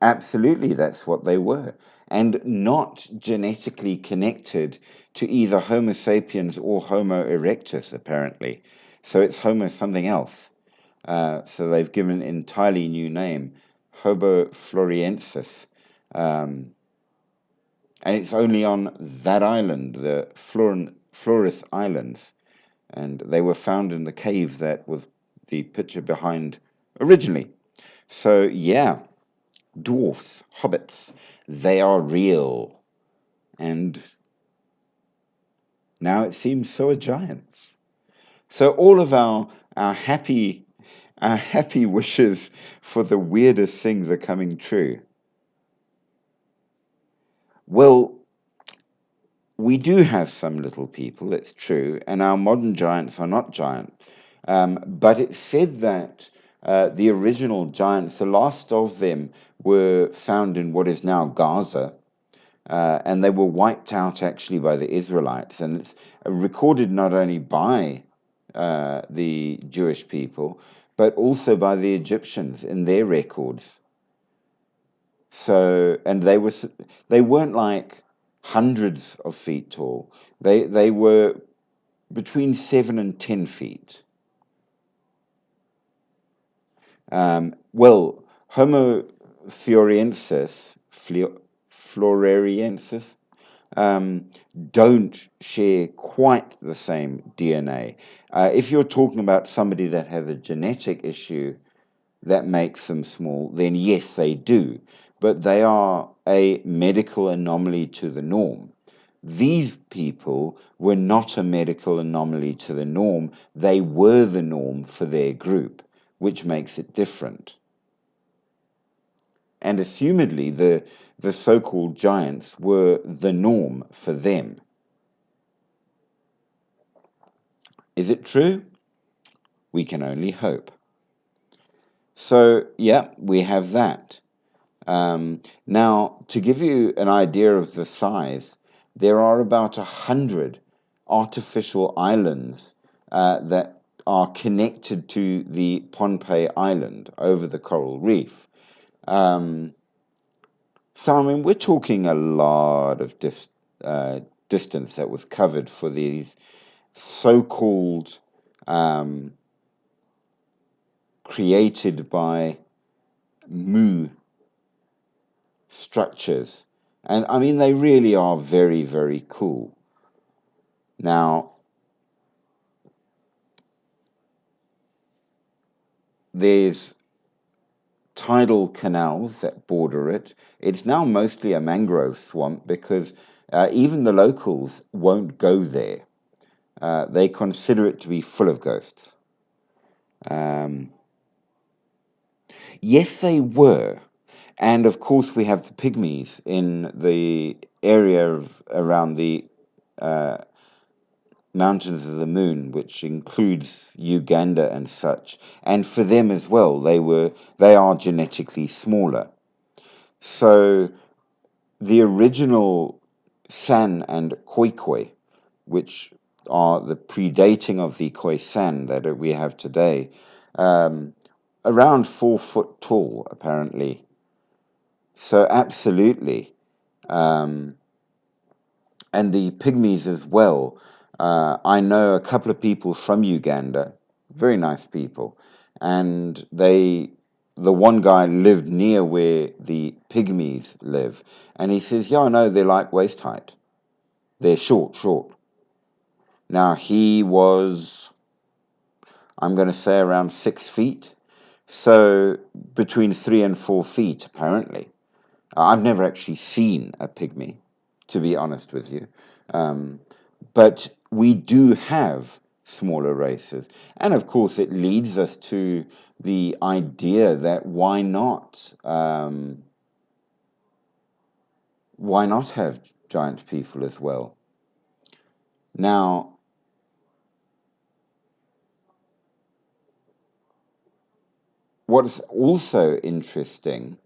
Absolutely, that's what they were. And not genetically connected to either Homo sapiens or Homo erectus, apparently. So it's Homo something else. So they've given an entirely new name, Homo floresiensis. And it's only on that island, the Flores Islands. And they were found in the cave that was the picture behind originally. So, yeah, dwarfs, hobbits, they are real. And now it seems so are giants. So all of our happy wishes for the weirdest things are coming true. Well, we do have some little people, it's true, and our modern giants are not giants. But it's said that the original giants, the last of them, were found in what is now Gaza, and they were wiped out actually by the Israelites. And it's recorded not only by the Jewish people, but also by the Egyptians in their records. So, and they weren't like hundreds of feet tall. They were between 7 and 10 feet. Well, Homo floreriensis, don't share quite the same DNA. If you're talking about somebody that has a genetic issue that makes them small, then yes, they do. But they are a medical anomaly to the norm. These people were not a medical anomaly to the norm. They were the norm for their group, which makes it different. And assumedly, the so-called giants were the norm for them. Is it true? We can only hope. So, yeah, we have that. Now, to give you an idea of the size, there are about 100 artificial islands that are connected to the Pohnpei Island over the coral reef. So, I mean, we're talking a lot of distance that was covered for these so-called created by Mu structures. And I mean, they really are very, very cool. Now, there's tidal canals that border it. It's now mostly a mangrove swamp because even the locals won't go there. They consider it to be full of ghosts. Yes, they were. And of course, we have the pygmies in the area around the uh, Mountains of the Moon, which includes Uganda and such. And for them as well, they are genetically smaller. So the original San and Khoikhoi, which are the predating of the Khoisan that we have today, um, around 4 foot tall, apparently. So absolutely, and the pygmies as well. I know a couple of people from Uganda, very nice people, and the one guy lived near where the pygmies live, and he says, "Yeah, no, they're like waist height. They're short." Now he was, I'm going to say, around 6 feet, so between 3 and 4 feet, apparently. I've never actually seen a pygmy, to be honest with you. Um, but we do have smaller races. And of course, it leads us to the idea that why not have giant people as well? Now, what's also interesting,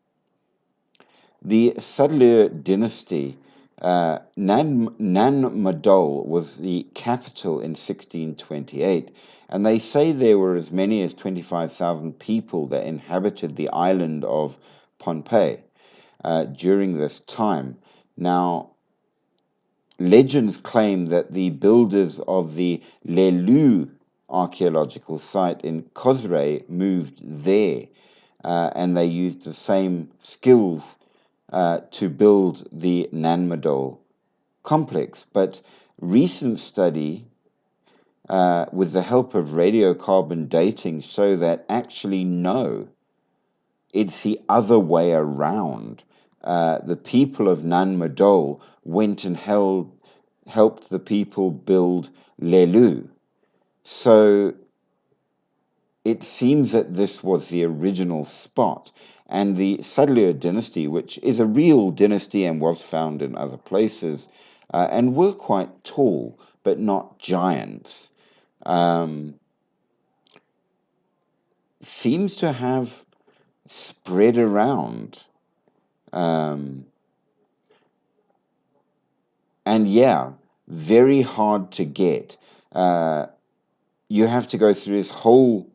the Saddler dynasty, Nan Madol was the capital in 1628, and they say there were as many as 25,000 people that inhabited the island of Pohnpei during this time. Now, legends claim that the builders of the Lelu archaeological site in Cosray moved there, and they used the same skills to build the Nanmadol complex. But recent study with the help of radiocarbon dating show that actually no, it's the other way around. The people of Nanmadol went and helped the people build Lelu. So it seems that this was the original spot. And the Saddler dynasty, which is a real dynasty and was found in other places, and were quite tall, but not giants, seems to have spread around. Um, and yeah, very hard to get. You have to go through this whole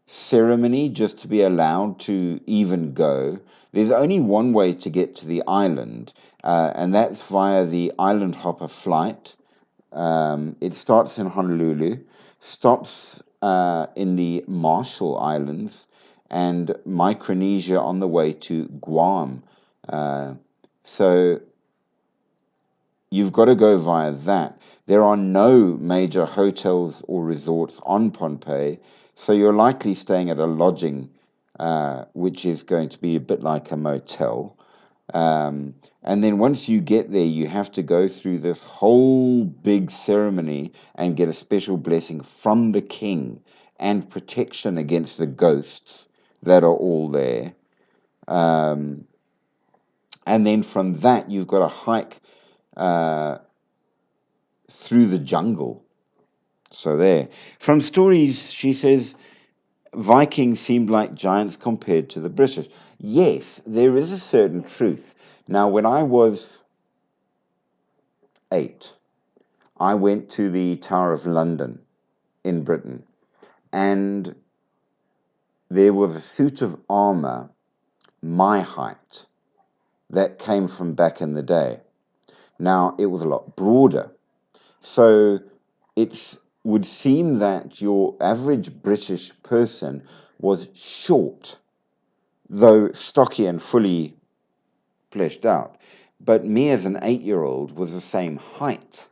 ceremony just to be allowed to even go. There's only one way to get to the island, and that's via the island hopper flight. It starts in Honolulu, stops in the Marshall Islands, and Micronesia on the way to Guam. So you've got to go via that. There are no major hotels or resorts on Pohnpei, so you're likely staying at a lodging, which is going to be a bit like a motel. And then once you get there, you have to go through this whole big ceremony and get a special blessing from the king and protection against the ghosts that are all there. And then from that, you've got to hike through the jungle. So there. From stories, she says, Vikings seemed like giants compared to the British. Yes, there is a certain truth. Now, when I was 8, I went to the Tower of London in Britain, and there was a suit of armor, my height, that came from back in the day. Now, it was a lot broader. So it would seem that your average British person was short, though stocky and fully fleshed out. But me as an 8-year-old was the same height.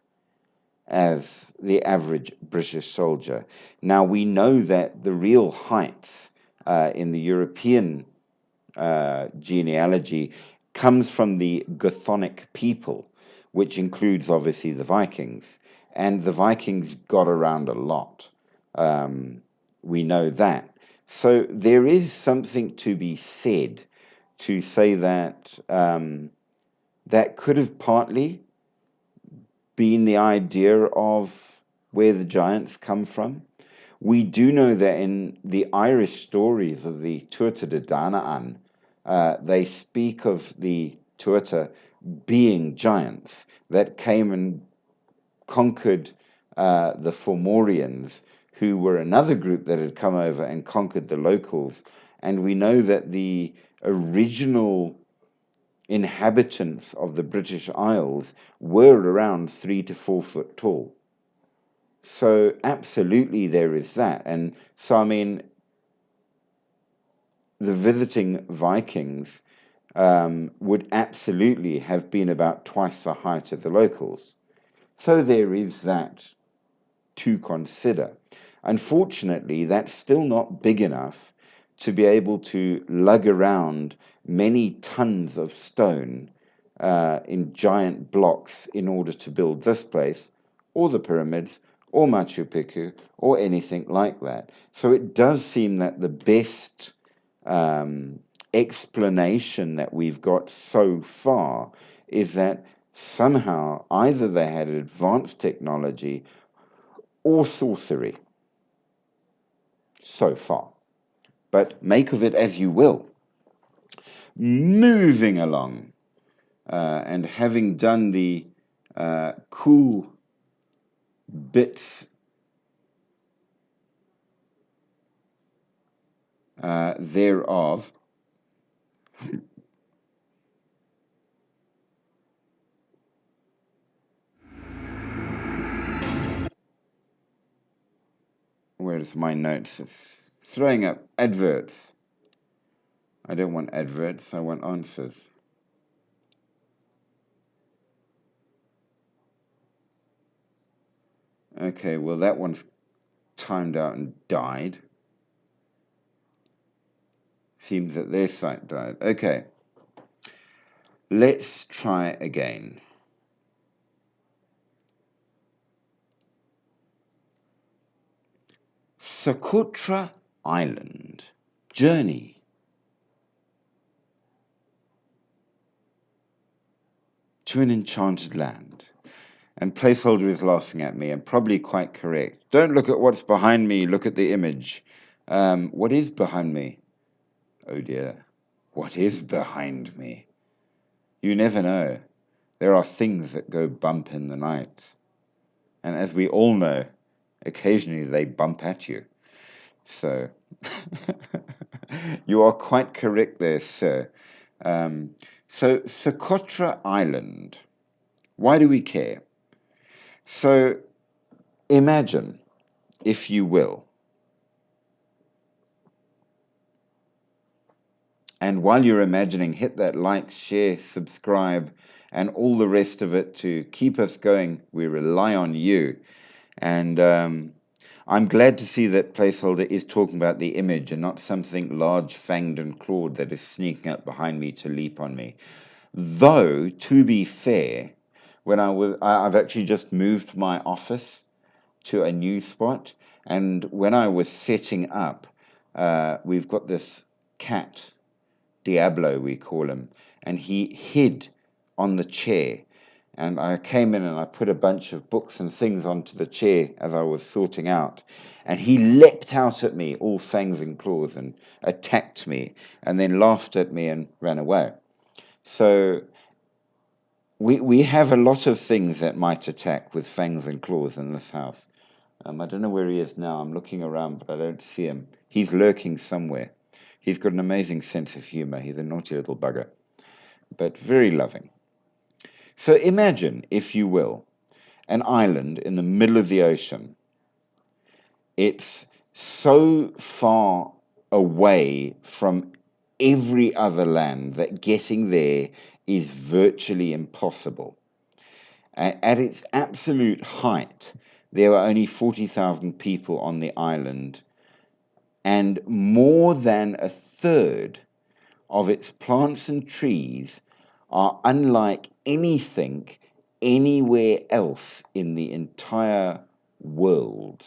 as the average British soldier. Now, we know that the real heights in the European genealogy comes from the Chthonic people, which includes obviously the Vikings. And the Vikings got around a lot. We know that. So there is something to be said to say that that could have partly been the idea of where the giants come from. We do know that in the Irish stories of the Tuatha De Danann, they speak of the Tuatha being giants that came and conquered the Fomorians, who were another group that had come over and conquered the locals. And we know that the original inhabitants of the British Isles were around 3 to 4 foot tall. So absolutely there is that. And so, I mean, the visiting Vikings would absolutely have been about twice the height of the locals. So there is that to consider. Unfortunately, that's still not big enough to be able to lug around many tons of stone in giant blocks in order to build this place, or the pyramids, or Machu Picchu, or anything like that. So it does seem that the best explanation that we've got so far is that somehow either they had advanced technology or sorcery so far. But make of it as you will. Moving along and having done the cool bits thereof, where's my notes? It's throwing up adverts. I don't want adverts, I want answers. Okay, well, that one's timed out and died. Seems that their site died. Okay, let's try again. Socotra Island. Journey. To an enchanted land. And placeholder is laughing at me, and probably quite correct. Don't look at what's behind me, look at the image. What is behind me? Oh dear. What is behind me? You never know. There are things that go bump in the night. And as we all know, occasionally they bump at you. So, you are quite correct there, sir. So, Socotra Island. Why do we care? So, imagine, if you will, and while you're imagining, hit that like, share, subscribe, and all the rest of it to keep us going. We rely on you. And I'm glad to see that placeholder is talking about the image and not something large, fanged, and clawed that is sneaking up behind me to leap on me. Though, to be fair, I've actually just moved my office to a new spot, and when I was setting up, we've got this cat, Diablo we call him, and he hid on the chair. And I came in and I put a bunch of books and things onto the chair as I was sorting out. And he leapt out at me, all fangs and claws, and attacked me, and then laughed at me and ran away. So we have a lot of things that might attack with fangs and claws in this house. I don't know where he is now. I'm looking around, but I don't see him. He's lurking somewhere. He's got an amazing sense of humor. He's a naughty little bugger, but very loving. So imagine, if you will, an island in the middle of the ocean. It's so far away from every other land that getting there is virtually impossible. At its absolute height, there were only 40,000 people on the island, and more than a third of its plants and trees are unlike anything anywhere else in the entire world.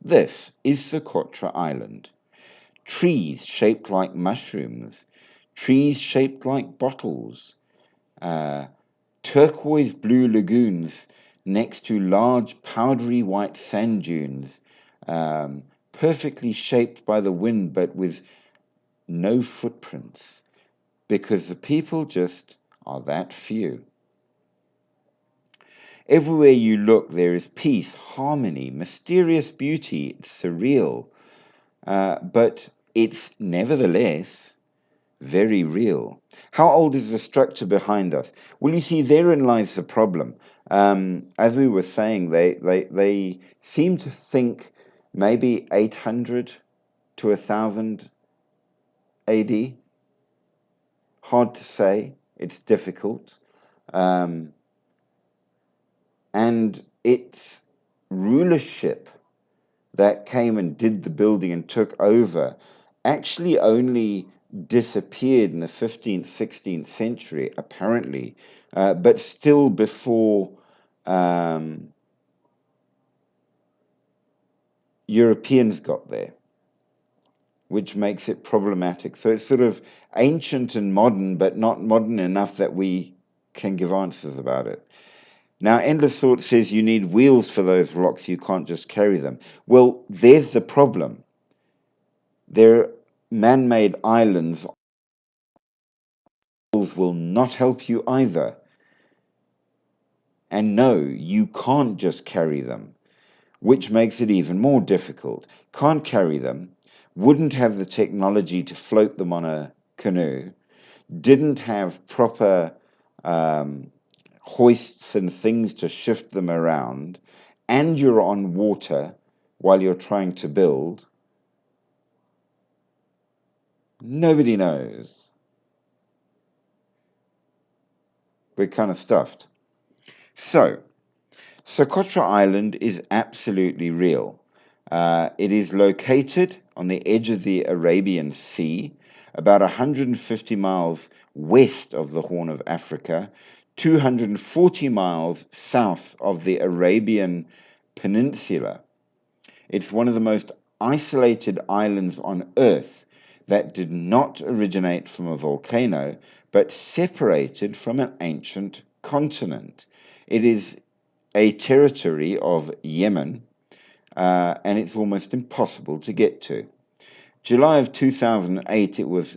This is Socotra Island. Trees shaped like mushrooms, trees shaped like bottles, turquoise blue lagoons next to large powdery white sand dunes, perfectly shaped by the wind but with no footprints, because the people just are that few. Everywhere you look, there is peace, harmony, mysterious beauty. It's surreal, but it's nevertheless very real. How old is the structure behind us? Well, you see, therein lies the problem. As we were saying, they seem to think maybe 800 to 1000 AD. Hard to say. It's difficult. And its rulership that came and did the building and took over actually only disappeared in the 15th, 16th century, apparently, but still before Europeans got there, which makes it problematic. So it's sort of ancient and modern, but not modern enough that we can give answers about it. Now, Endless Thought says you need wheels for those rocks, you can't just carry them. Well, there's the problem. They're man-made islands. Will not help you either. And no, you can't just carry them, which makes it even more difficult. Can't carry them, wouldn't have the technology to float them on a canoe, didn't have proper hoists and things to shift them around, and you're on water while you're trying to build. Nobody knows. We're kind of stuffed. So, Socotra Island is absolutely real. It is located on the edge of the Arabian Sea, about 150 miles west of the Horn of Africa, 240 miles south of the Arabian Peninsula. It's one of the most isolated islands on Earth that did not originate from a volcano, but separated from an ancient continent. It is a territory of Yemen, and it's almost impossible to get to. July of 2008, it was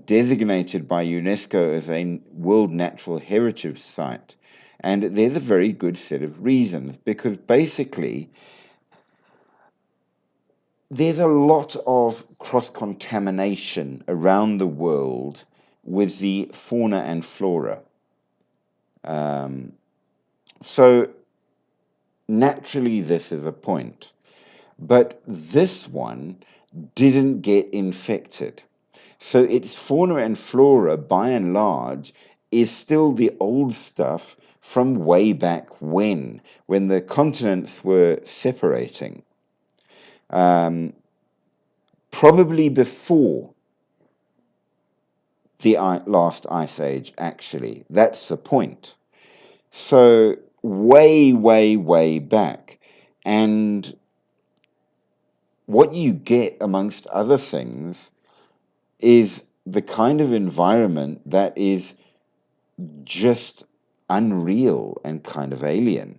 designated by UNESCO as a World Natural Heritage Site. And there's a very good set of reasons, because basically there's a lot of cross-contamination around the world with the fauna and flora. So naturally, this is a point. But this one didn't get infected. So its fauna and flora, by and large, is still the old stuff from way back when the continents were separating. Probably before the last ice age, actually. That's the point. So way, way, way back. And what you get, amongst other things, is the kind of environment that is just unreal and kind of alien.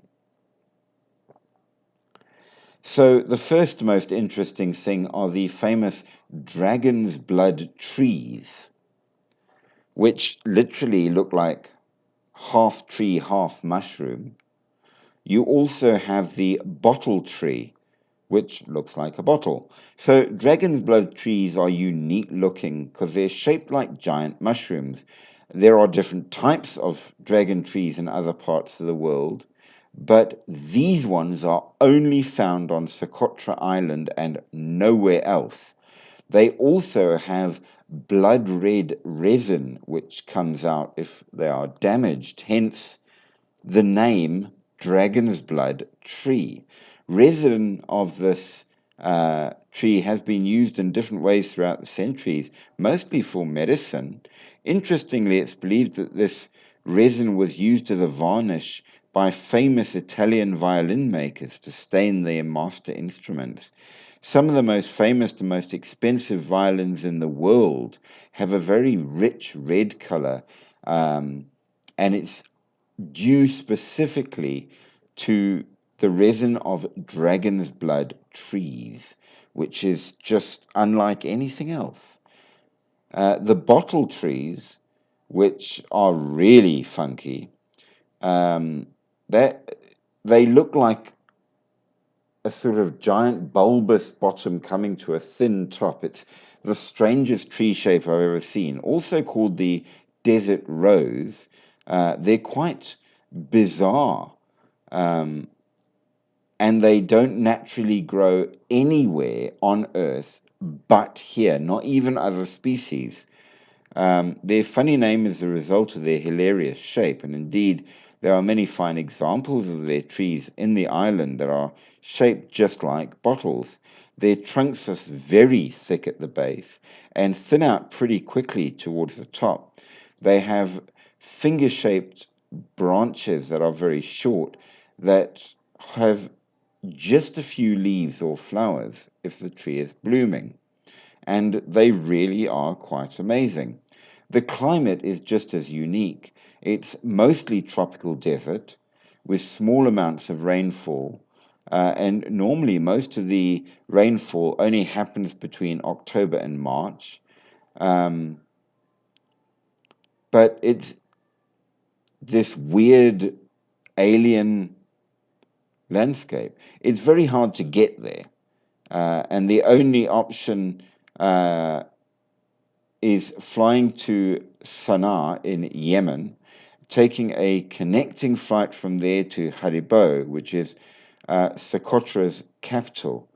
So the first most interesting thing are the famous dragon's blood trees, which literally look like half tree, half mushroom. You also have the bottle tree, which looks like a bottle. So dragon's blood trees are unique looking because they're shaped like giant mushrooms. There are different types of dragon trees in other parts of the world, but these ones are only found on Socotra Island and nowhere else. They also have blood red resin, which comes out if they are damaged, hence the name dragon's blood tree. Resin of this tree has been used in different ways throughout the centuries, mostly for medicine. Interestingly, it's believed that this resin was used as a varnish by famous Italian violin makers to stain their master instruments. Some of the most famous and most expensive violins in the world have a very rich red color, and it's due specifically to the resin of dragon's blood trees, which is just unlike anything else. The bottle trees, which are really funky, that they look like a sort of giant bulbous bottom coming to a thin top. It's the strangest tree shape I've ever seen. Also called the desert rose. They're quite bizarre, and they don't naturally grow anywhere on Earth but here, not even other species. Their funny name is the result of their hilarious shape, and indeed, there are many fine examples of their trees in the island that are shaped just like bottles. Their trunks are very thick at the base and thin out pretty quickly towards the top. They have finger shaped branches that are very short that have just a few leaves or flowers if the tree is blooming, and they really are quite amazing. The climate is just as unique. It's mostly tropical desert with small amounts of rainfall, and normally most of the rainfall only happens between October and March. Um, but it's this weird alien landscape. It's very hard to get there, and the only option is flying to Sana'a in Yemen, taking a connecting flight from there to Haribo, which is Socotra's capital.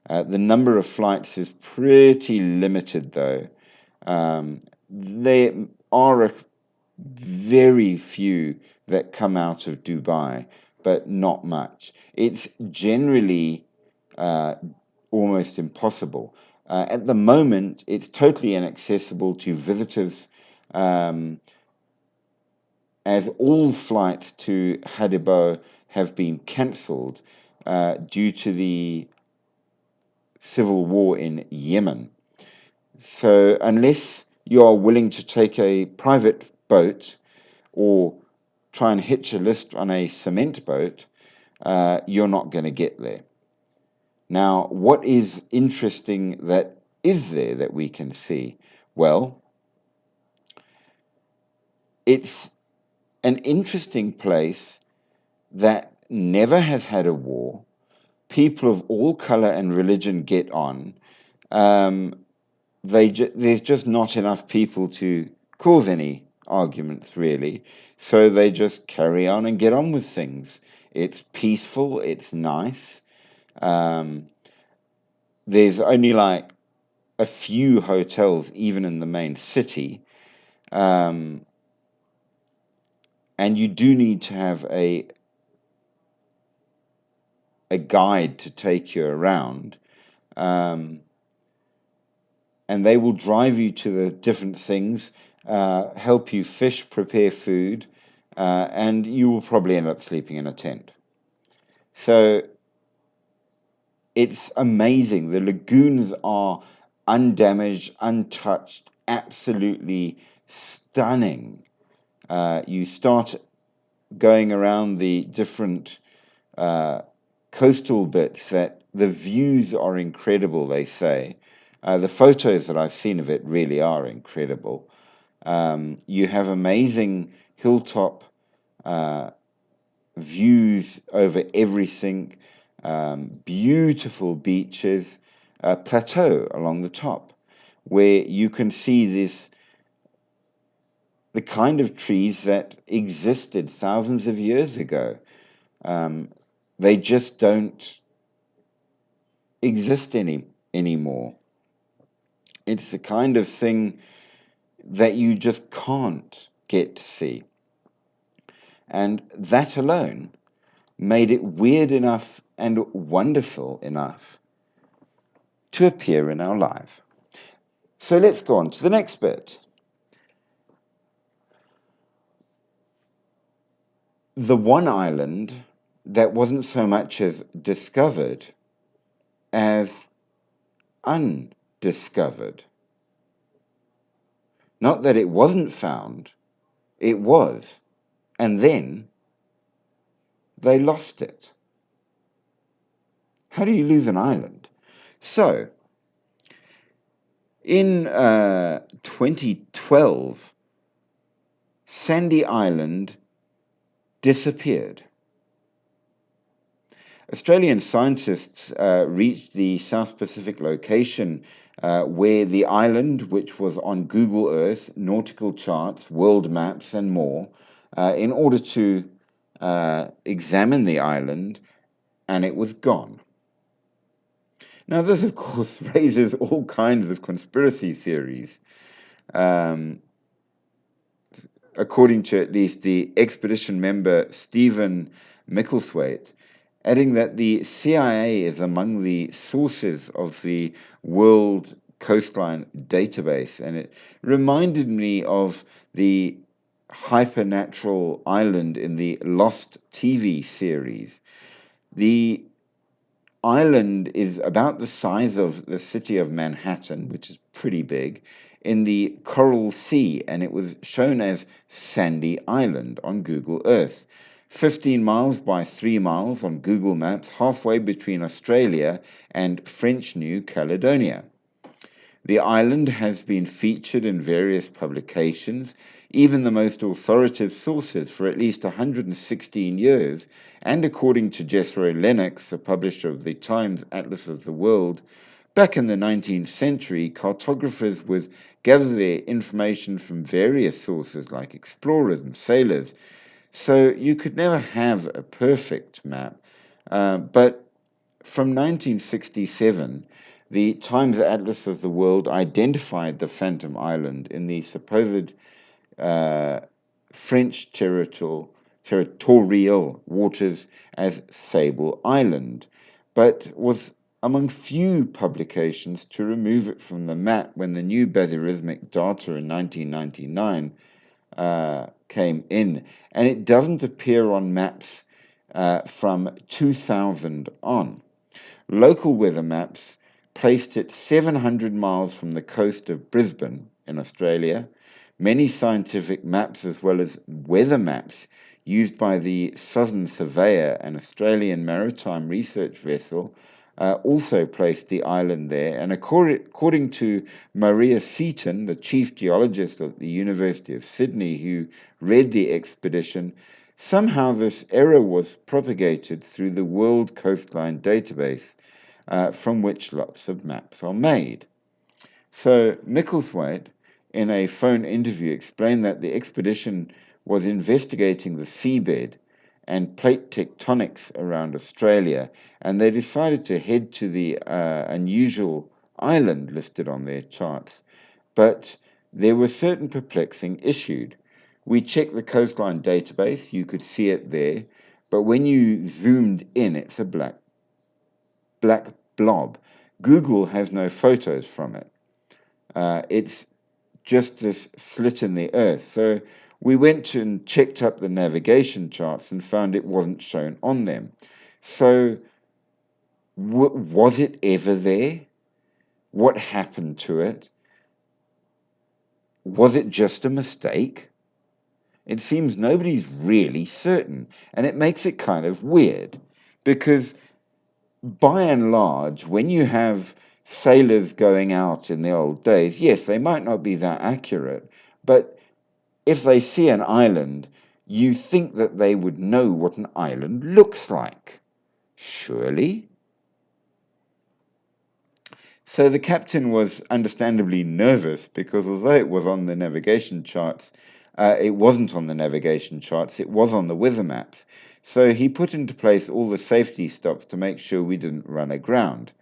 The number of flights is pretty limited, though. There are a very few that come out of Dubai, but not much. It's generally almost impossible. At the moment, it's totally inaccessible to visitors, as all flights to Hadibo have been cancelled due to the civil war in Yemen. So, unless you are willing to take a private boat or try and hitch a list on a cement boat, you're not going to get there. Now, what is interesting that is there that we can see? Well, it's an interesting place that never has had a war. People of all color and religion get on. There's just not enough people to cause any arguments, really. So they just carry on and get on with things. It's peaceful, it's nice. There's only like a few hotels, even in the main city. And you do need to have a guide to take you around. And they will drive you to the different things, help you fish, prepare food, and you will probably end up sleeping in a tent. So it's amazing. The lagoons are undamaged, untouched, absolutely stunning. You start going around the different coastal bits that the views are incredible, they say. The photos that I've seen of it really are incredible. You have amazing hilltop views over everything, beautiful beaches, a plateau along the top where you can see the kind of trees that existed thousands of years ago. They just don't exist anymore. It's the kind of thing that you just can't get to see. And that alone made it weird enough and wonderful enough to appear in our life. So let's go on to the next bit. The one island that wasn't so much as discovered as undiscovered. Not that it wasn't found, it was, and then they lost it. How do you lose an island? So, in 2012, Sandy Island disappeared. Australian scientists reached the South Pacific location where the island, which was on Google Earth, nautical charts, world maps, and more, in order to examine the island, and it was gone. Now, this, of course, raises all kinds of conspiracy theories. According to at least the expedition member Stephen Micklethwaite, adding that the CIA is among the sources of the World Coastline Database. And it reminded me of the hypernatural island in the Lost TV series. The island is about the size of the city of Manhattan, which is pretty big, in the Coral Sea, and it was shown as Sandy Island on Google Earth. 15 miles by 3 miles on Google Maps, halfway between Australia and French New Caledonia. The island has been featured in various publications, even the most authoritative sources, for at least 116 years, and according to Jethro Lennox, a publisher of the Times Atlas of the World, back in the 19th century, cartographers would gather their information from various sources like explorers and sailors, so you could never have a perfect map. But from 1967, the Times Atlas of the World identified the Phantom Island in the supposed French territorial waters as Sable Island, but was among few publications to remove it from the map when the new basarismic data in 1999 came in. And it doesn't appear on maps from 2000 on. Local weather maps placed it 700 miles from the coast of Brisbane in Australia. Many scientific maps, as well as weather maps used by the Southern Surveyor, an Australian maritime research vessel, also placed the island there. And according to Maria Seaton, the chief geologist at the University of Sydney, who read the expedition, somehow this error was propagated through the World Coastline Database, from which lots of maps are made. So Micklethwaite, in a phone interview, explained that the expedition was investigating the seabed and plate tectonics around Australia, and they decided to head to the unusual island listed on their charts. But there were certain perplexing issues. We checked the coastline database, you could see it there, but when you zoomed in, it's a black blob. Google has no photos from it. It's just this slit in the earth. So we went and checked up the navigation charts and found it wasn't shown on them. So was it ever there? What happened to it? Was it just a mistake? It seems nobody's really certain, and it makes it kind of weird because by and large, when you have sailors going out in the old days, yes, they might not be that accurate, but if they see an island, you think that they would know what an island looks like. Surely? So the captain was understandably nervous because although it was on the navigation charts, it wasn't on the navigation charts, it was on the weather maps. So he put into place all the safety stops to make sure we didn't run aground.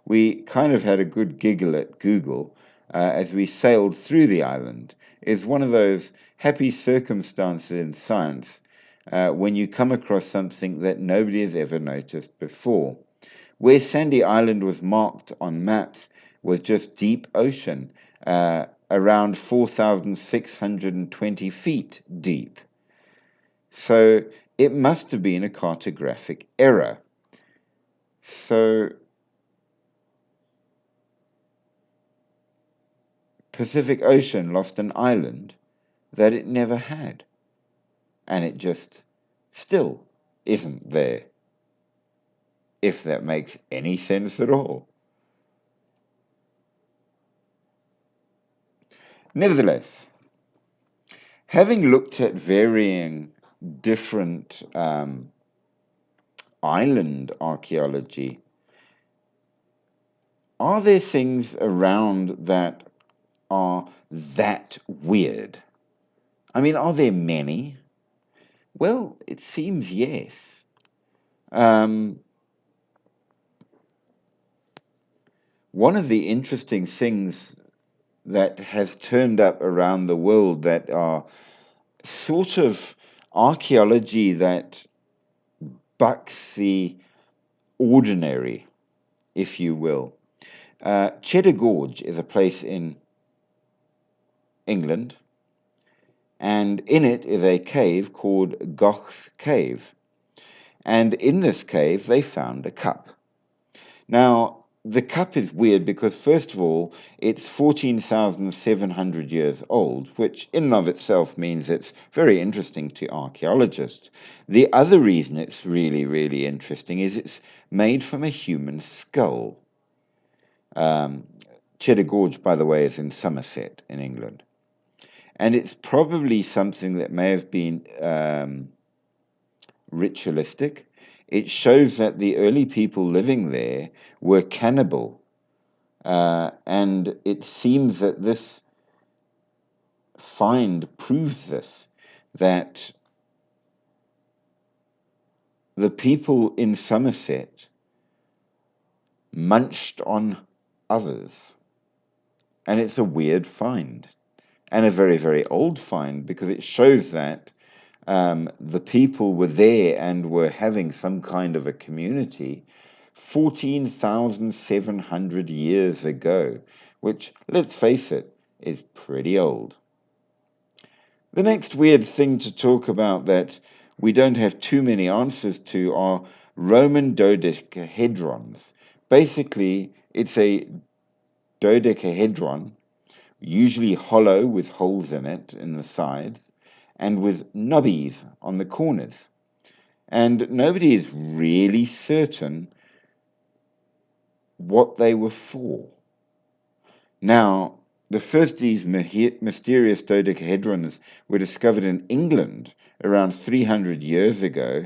We kind of had a good giggle at Google as we sailed through the island. It's one of those happy circumstances in science when you come across something that nobody has ever noticed before. Where Sandy Island was marked on maps was just deep ocean, around 4,620 feet deep. So it must have been a cartographic error. So Pacific Ocean lost an island that it never had, and it just still isn't there, if that makes any sense at all. Nevertheless, having looked at varying different island archaeology, are there things around that are that weird? I mean, are there many? Well, it seems yes. One of the interesting things that has turned up around the world that are sort of archaeology that bucks the ordinary, if you will. Cheddar Gorge is a place in England, and in it is a cave called Goch's Cave. And in this cave, they found a cup. Now, the cup is weird because, first of all, it's 14,700 years old, which in and of itself means it's very interesting to archaeologists. The other reason it's really, really interesting is it's made from a human skull. Cheddar Gorge, by the way, is in Somerset in England. And it's probably something that may have been ritualistic. It shows that the early people living there were cannibal. And it seems that this find proves this, that the people in Somerset munched on others. And it's a weird find, and a very, very old find, because it shows that the people were there and were having some kind of a community 14,700 years ago, which, let's face it, is pretty old. The next weird thing to talk about that we don't have too many answers to are Roman dodecahedrons. Basically, it's a dodecahedron, usually hollow with holes in it in the sides, and with knobbies on the corners. And nobody is really certain what they were for. Now, the first of these mysterious dodecahedrons were discovered in England around 300 years ago,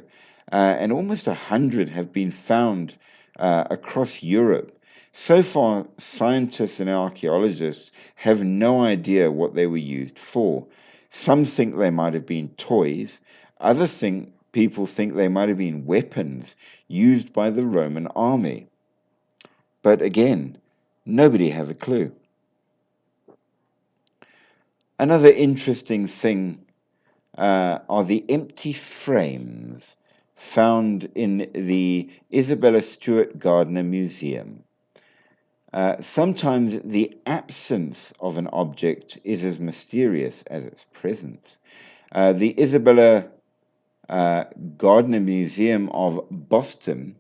and almost 100 have been found across Europe. So far, scientists and archaeologists have no idea what they were used for. Some think they might have been toys. People think they might have been weapons used by the Roman army. But again, nobody has a clue. Another interesting thing are the empty frames found in the Isabella Stewart Gardner Museum. Sometimes the absence of an object is as mysterious as its presence. The Isabella Gardner Museum of Boston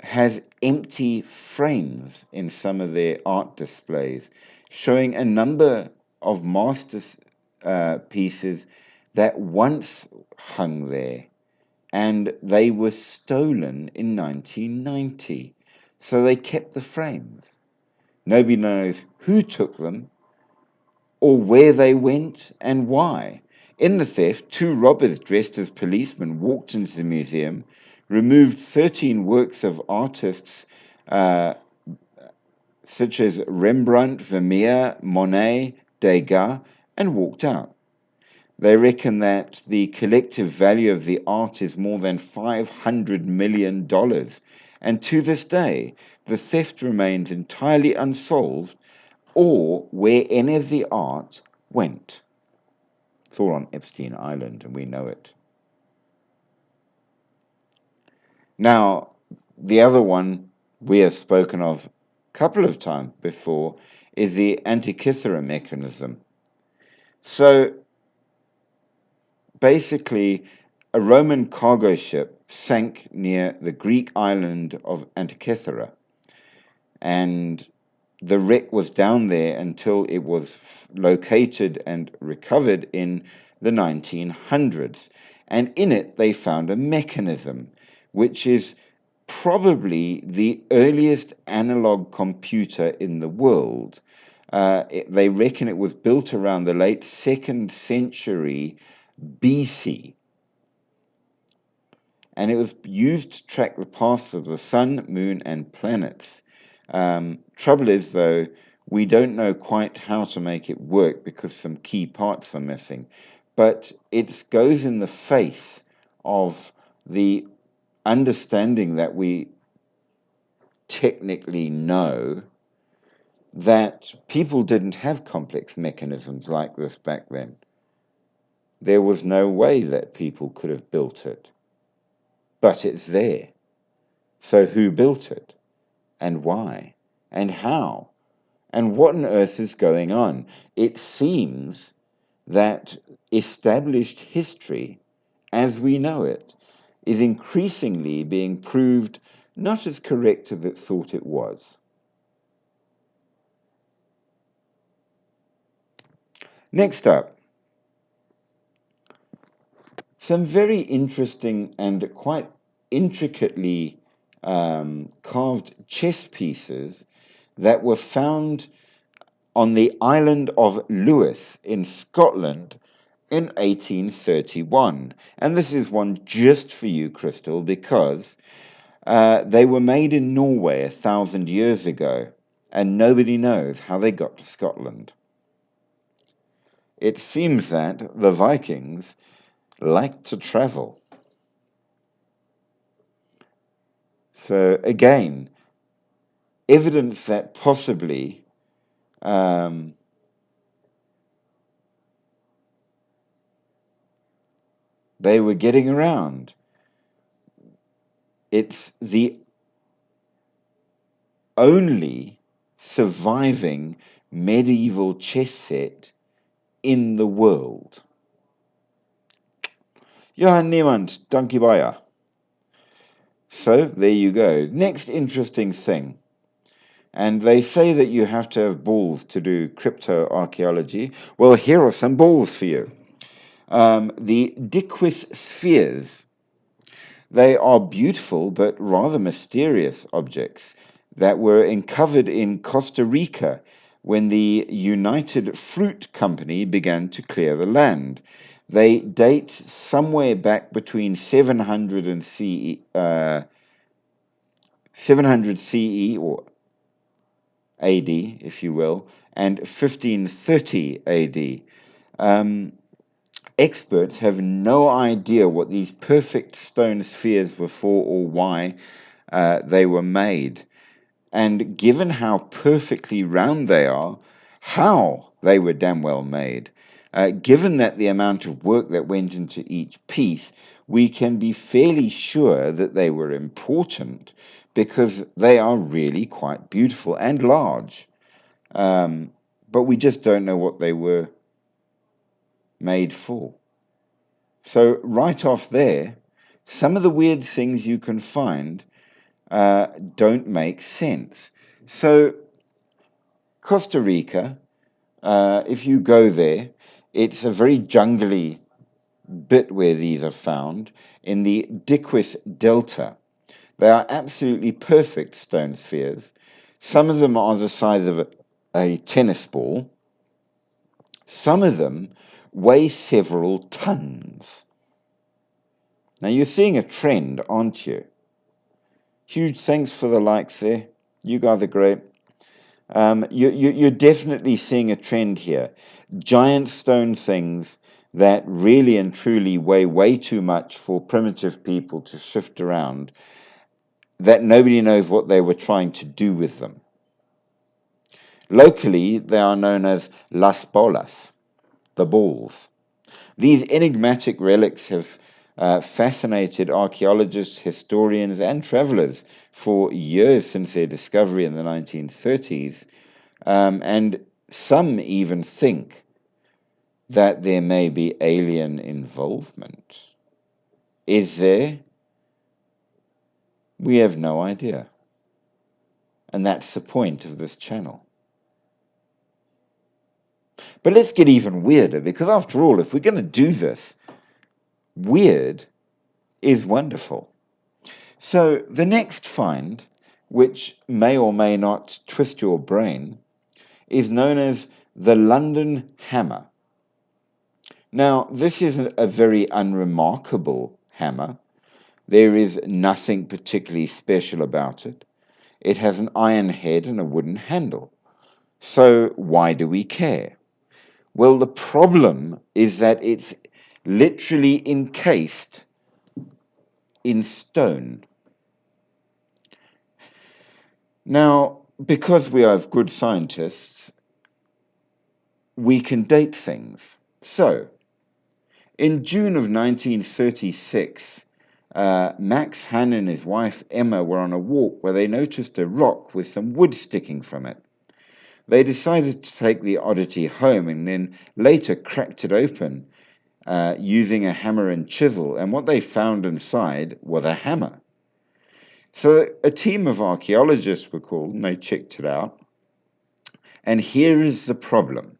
has empty frames in some of their art displays, showing a number of masterpieces that once hung there, and they were stolen in 1990. So they kept the frames. Nobody knows who took them or where they went and why. In the theft, two robbers dressed as policemen walked into the museum, removed 13 works of artists such as Rembrandt, Vermeer, Monet, Degas, and walked out. They reckon that the collective value of the art is more than $500 million, and to this day, the theft remains entirely unsolved or where any of the art went. It's all on Epstein Island, and we know it. Now, the other one we have spoken of a couple of times before is the Antikythera mechanism. So basically, a Roman cargo ship sank near the Greek island of Antikythera, and the wreck was down there until it was located and recovered in the 1900s. And in it, they found a mechanism, which is probably the earliest analog computer in the world. They reckon it was built around the late 2nd century BC, and it was used to track the paths of the sun, moon, and planets. Trouble is, though, we don't know quite how to make it work because some key parts are missing. But it goes in the face of the understanding that we technically know that people didn't have complex mechanisms like this back then. There was no way that people could have built it. But it's there. So who built it? And why? And how? And what on earth is going on? It seems that established history, as we know it, is increasingly being proved not as correct as it thought it was. Next up, some very interesting and quite intricately carved chess pieces that were found on the island of Lewis in Scotland in 1831. And this is one just for you, Crystal, because they were made in Norway 1,000 years ago, and nobody knows how they got to Scotland. It seems that the Vikings liked to travel. So again, evidence that possibly they were getting around. It's the only surviving medieval chess set in the world. Ja, niemand, dankjewel. So there you go. Next interesting thing. And they say that you have to have balls to do crypto archaeology. Well, here are some balls for you. The Dickwis spheres. They are beautiful but rather mysterious objects that were uncovered in Costa Rica when the United Fruit Company began to clear the land. They date somewhere back between 700 and CE, 700 CE or AD, if you will, and 1530 AD. Experts have no idea what these perfect stone spheres were for or why they were made. And given how perfectly round they are, how they were damn well made. Given that the amount of work that went into each piece, we can be fairly sure that they were important because they are really quite beautiful and large. But we just don't know what they were made for. So right off there, some of the weird things you can find don't make sense. So Costa Rica, if you go there, it's a very jungly bit where these are found in the Dickwis Delta. They are absolutely perfect stone spheres. Some of them are the size of a tennis ball. Some of them weigh several tons. Now you're seeing a trend, aren't you? Huge thanks for the likes there. You guys are great. You're definitely seeing a trend here. Giant stone things that really and truly weigh way too much for primitive people to shift around, that nobody knows what they were trying to do with them. Locally, they are known as las bolas, the balls. These enigmatic relics have fascinated archaeologists, historians, and travelers for years since their discovery in the 1930s. And some even think that there may be alien involvement. Is there? We have no idea. And that's the point of this channel. But let's get even weirder, because after all, if we're going to do this, weird is wonderful. So the next find, which may or may not twist your brain, is known as the London Hammer. Now, this is a very unremarkable hammer. There is nothing particularly special about it. It has an iron head and a wooden handle. So why do we care? Well, the problem is that it's literally encased in stone. Now, because we are good scientists, we can date things. So, in June of 1936, Max Hahn and his wife Emma were on a walk where they noticed a rock with some wood sticking from it. They decided to take the oddity home and then later cracked it open using a hammer and chisel, and what they found inside was a hammer. So a team of archaeologists were called and they checked it out. And here is the problem.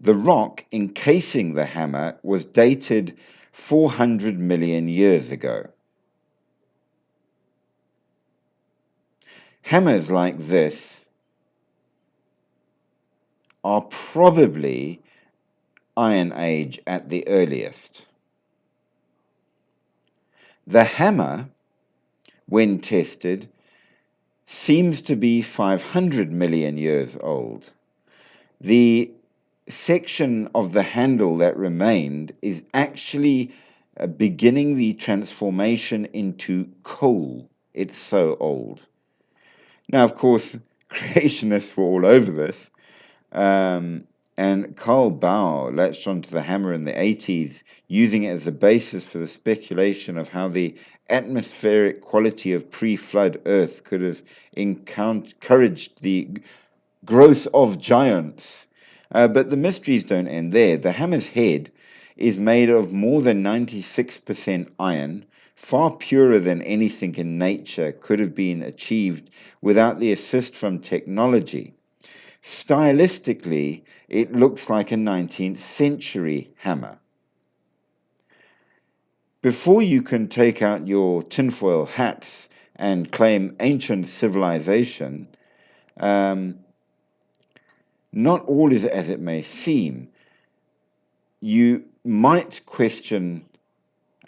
The rock encasing the hammer was dated 400 million years ago. Hammers like this are probably Iron Age at the earliest. The hammer, when tested, seems to be 500 million years old. The section of the handle that remained is actually beginning the transformation into coal. It's so old. Now, of course, creationists were all over this. And Carl Bauer latched onto the hammer in the 80s, using it as the basis for the speculation of how the atmospheric quality of pre-flood Earth could have encouraged the growth of giants. But the mysteries don't end there. The hammer's head is made of more than 96% iron, far purer than anything in nature could have been achieved without the assist from technology. Stylistically, it looks like a 19th century hammer. Before you can take out your tinfoil hats and claim ancient civilization, not all is as it may seem. You might question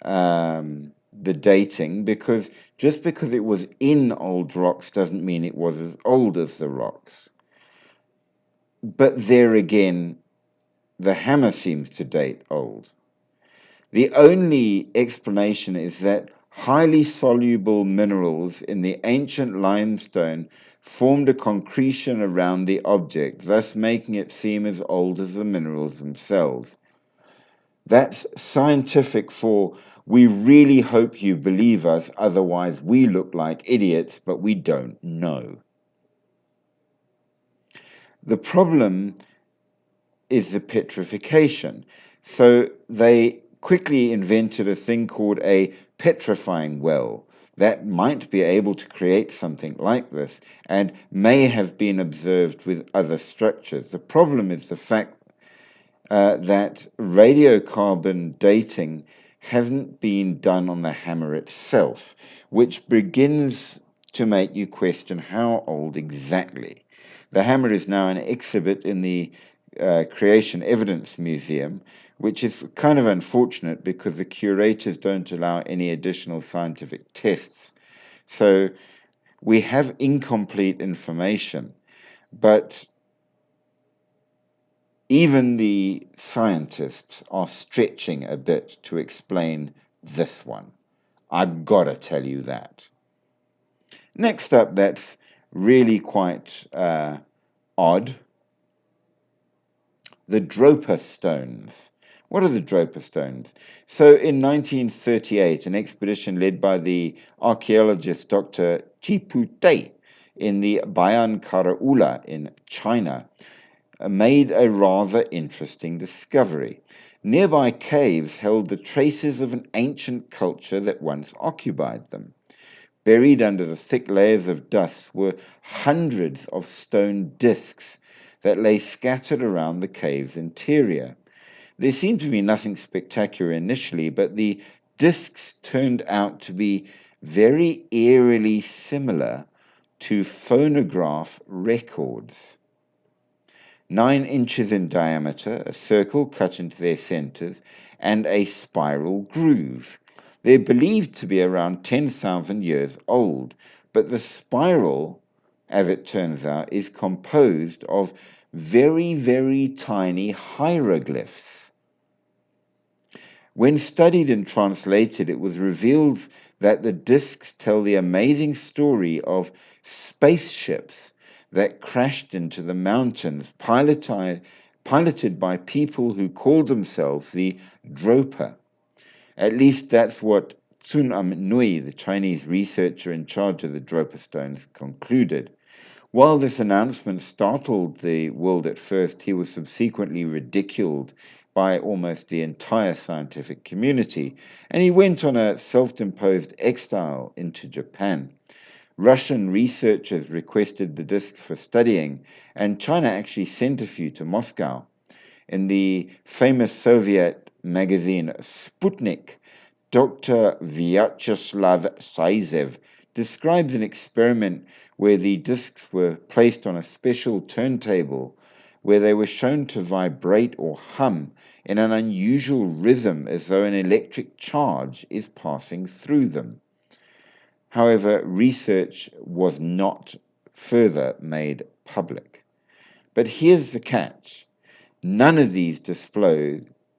the dating, because just because it was in old rocks doesn't mean it was as old as the rocks. But there again, the hammer seems to date old. The only explanation is that highly soluble minerals in the ancient limestone formed a concretion around the object, thus making it seem as old as the minerals themselves. That's scientific for we really hope you believe us, otherwise we look like idiots, but we don't know. The problem is the petrification. So they quickly invented a thing called a petrifying well that might be able to create something like this and may have been observed with other structures. The problem is the fact that radiocarbon dating hasn't been done on the hammer itself, which begins to make you question how old exactly. The hammer is now an exhibit in the Creation Evidence Museum, which is kind of unfortunate because the curators don't allow any additional scientific tests. So we have incomplete information, but even the scientists are stretching a bit to explain this one. I've got to tell you that. Next up, that's really quite odd. The Droper stones. What are the Droper stones? So in 1938, an expedition led by the archaeologist Dr. Chipu Tei in the Bayan Karaula in China made a rather interesting discovery. Nearby caves held the traces of an ancient culture that once occupied them. Buried under the thick layers of dust were hundreds of stone discs that lay scattered around the cave's interior. There seemed to be nothing spectacular initially, but the discs turned out to be very eerily similar to phonograph records. 9 inches in diameter, a circle cut into their centers, and a spiral groove. They're believed to be around 10,000 years old, but the spiral, as it turns out, is composed of very, very tiny hieroglyphs. When studied and translated, it was revealed that the discs tell the amazing story of spaceships that crashed into the mountains, piloted by people who called themselves the Droper. At least that's what Tsun Nui, the Chinese researcher in charge of the Droper stones, concluded. While this announcement startled the world at first, he was subsequently ridiculed by almost the entire scientific community, and he went on a self-imposed exile into Japan. Russian researchers requested the discs for studying, and China actually sent a few to Moscow. In the famous Soviet magazine Sputnik, Dr. Vyacheslav Saizev describes an experiment where the discs were placed on a special turntable where they were shown to vibrate or hum in an unusual rhythm as though an electric charge is passing through them. However, research was not further made public. But here's the catch. None of these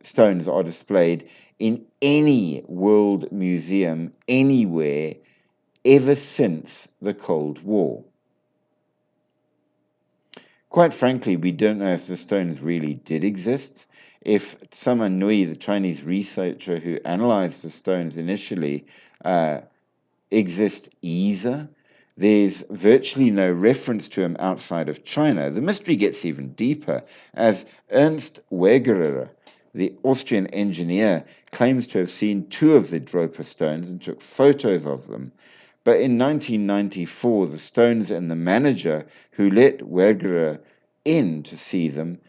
stones are displayed in any world museum anywhere ever since the Cold War. Quite frankly, we don't know if the stones really did exist, if Tsun Nui, the Chinese researcher who analyzed the stones initially, exist either. There's virtually no reference to him outside of China. The mystery gets even deeper, as Ernst Wegerer, the Austrian engineer, claims to have seen 2 of the Droper stones and took photos of them. But in 1994, the stones and the manager who let Wegerer in to see them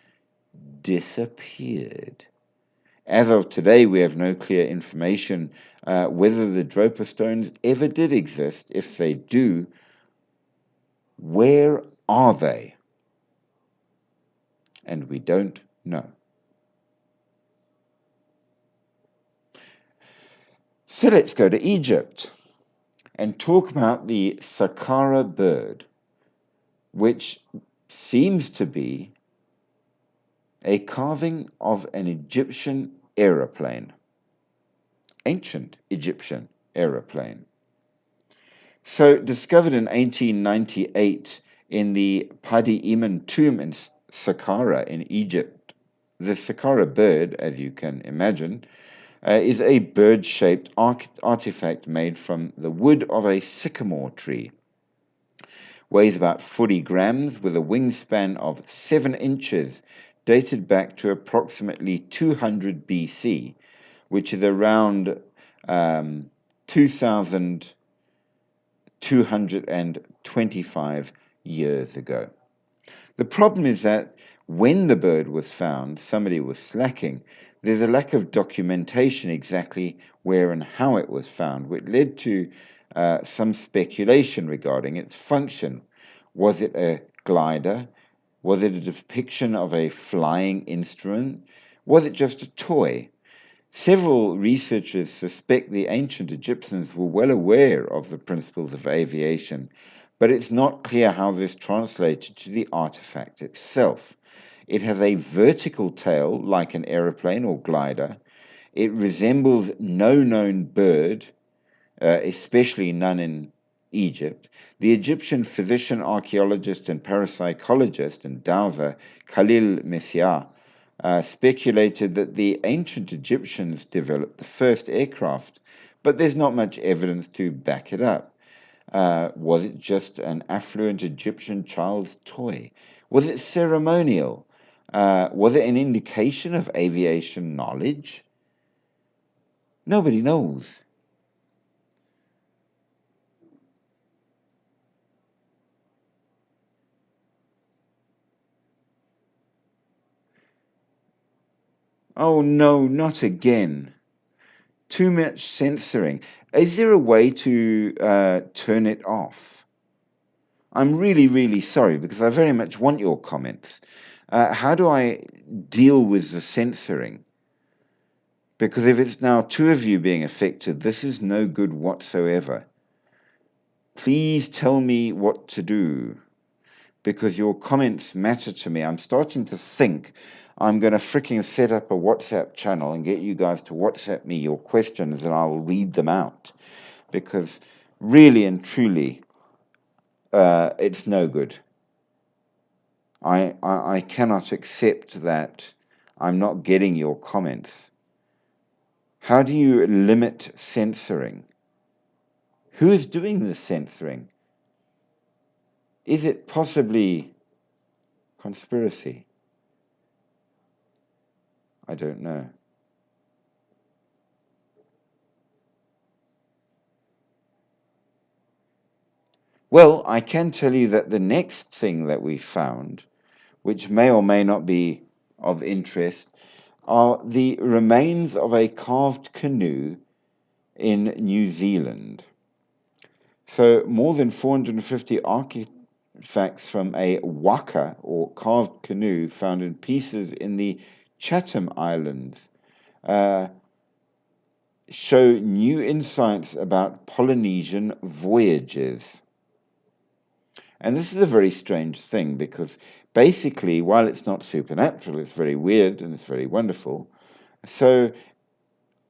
disappeared. As of today, we have no clear information whether the Droper stones ever did exist. If they do, where are they? And we don't know. So let's go to Egypt and talk about the Saqqara bird, which seems to be a carving of an Egyptian aeroplane, ancient Egyptian aeroplane. So, discovered in 1898 in the Padi Iman tomb in Saqqara in Egypt, the Saqqara bird, as you can imagine, is a bird-shaped artifact made from the wood of a sycamore tree. Weighs about 40 grams with a wingspan of 7 inches, dated back to approximately 200 BC, which is around 2,225 years ago. The problem is that when the bird was found, somebody was slacking. There's a lack of documentation exactly where and how it was found, which led to some speculation regarding its function. Was it a glider? Was it a depiction of a flying instrument? Was it just a toy? Several researchers suspect the ancient Egyptians were well aware of the principles of aviation, but it's not clear how this translated to the artifact itself. It has a vertical tail like an aeroplane or glider. It resembles no known bird, especially none in Egypt. The Egyptian physician, archaeologist, and parapsychologist and dowser Khalil Messiah speculated that the ancient Egyptians developed the first aircraft, but there's not much evidence to back it up. Was it just an affluent Egyptian child's toy? Was it ceremonial? Was it an indication of aviation knowledge? Nobody knows. Oh no, not again. Too much censoring. Is there a way to turn it off? I'm really, really sorry because I very much want your comments. How do I deal with the censoring? Because if it's now two of you being affected, this is no good whatsoever. Please tell me what to do because your comments matter to me. I'm starting to think I'm going to freaking set up a WhatsApp channel and get you guys to WhatsApp me your questions and I'll read them out because really and truly, it's no good. I cannot accept that I'm not getting your comments. How do you limit censoring? Who is doing this censoring? Is it possibly conspiracy? I don't know. Well, I can tell you that the next thing that we found, which may or may not be of interest, are the remains of a carved canoe in New Zealand. So, more than 450 artifacts from a waka, or carved canoe, found in pieces in the Chatham Islands, show new insights about Polynesian voyages. And this is a very strange thing because basically, while it's not supernatural, it's very weird and it's very wonderful. So,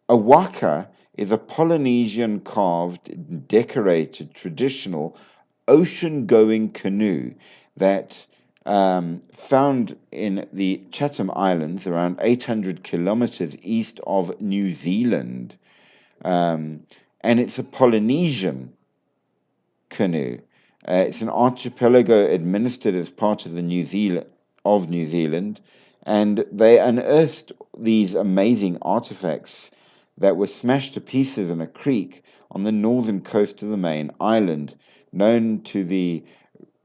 a waka is a Polynesian carved, decorated, traditional ocean going canoe that found in the Chatham Islands, around 800 kilometers east of New Zealand. And it's a Polynesian canoe. It's an archipelago administered as part of New Zealand, and they unearthed these amazing artifacts that were smashed to pieces in a creek on the northern coast of the main island, known to the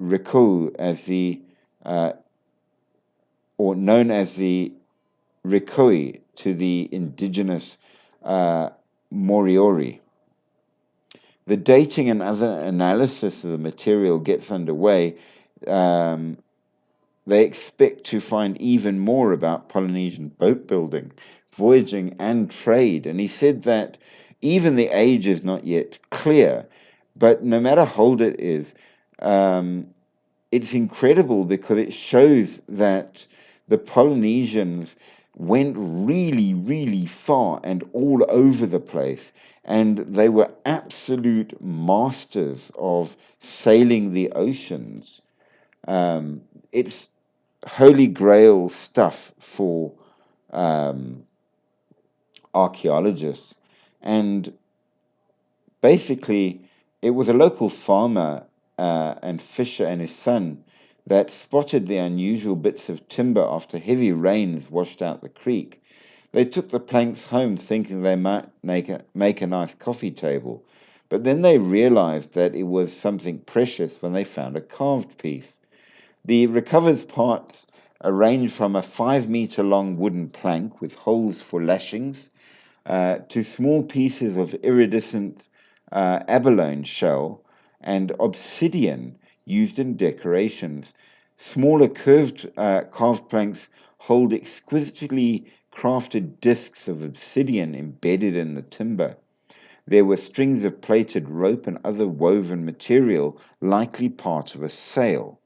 Rikou as the or known as the Rikoi to the indigenous Moriori. The dating and other analysis of the material gets underway. Um, they expect to find even more about Polynesian boat building, voyaging, and trade. And he said that even the age is not yet clear, but no matter how old it is, it's incredible because it shows that the Polynesians went really, really far and all over the place. And they were absolute masters of sailing the oceans. It's holy grail stuff for archaeologists. And basically, it was a local farmer and fisher and his son that spotted the unusual bits of timber after heavy rains washed out the creek. They took the planks home thinking they might make a nice coffee table, but then they realized that it was something precious when they found a carved piece. The recovered parts range from a 5-meter long wooden plank with holes for lashings to small pieces of iridescent abalone shell and obsidian used in decorations. Smaller carved planks hold exquisitely crafted discs of obsidian embedded in the timber. There were strings of plaited rope and other woven material, likely part of a sail.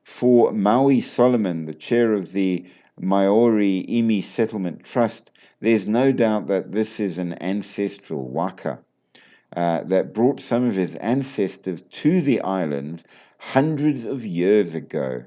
For Maui Solomon, the chair of the Maori Imi Settlement Trust, there's no doubt that this is an ancestral waka that brought some of his ancestors to the islands hundreds of years ago.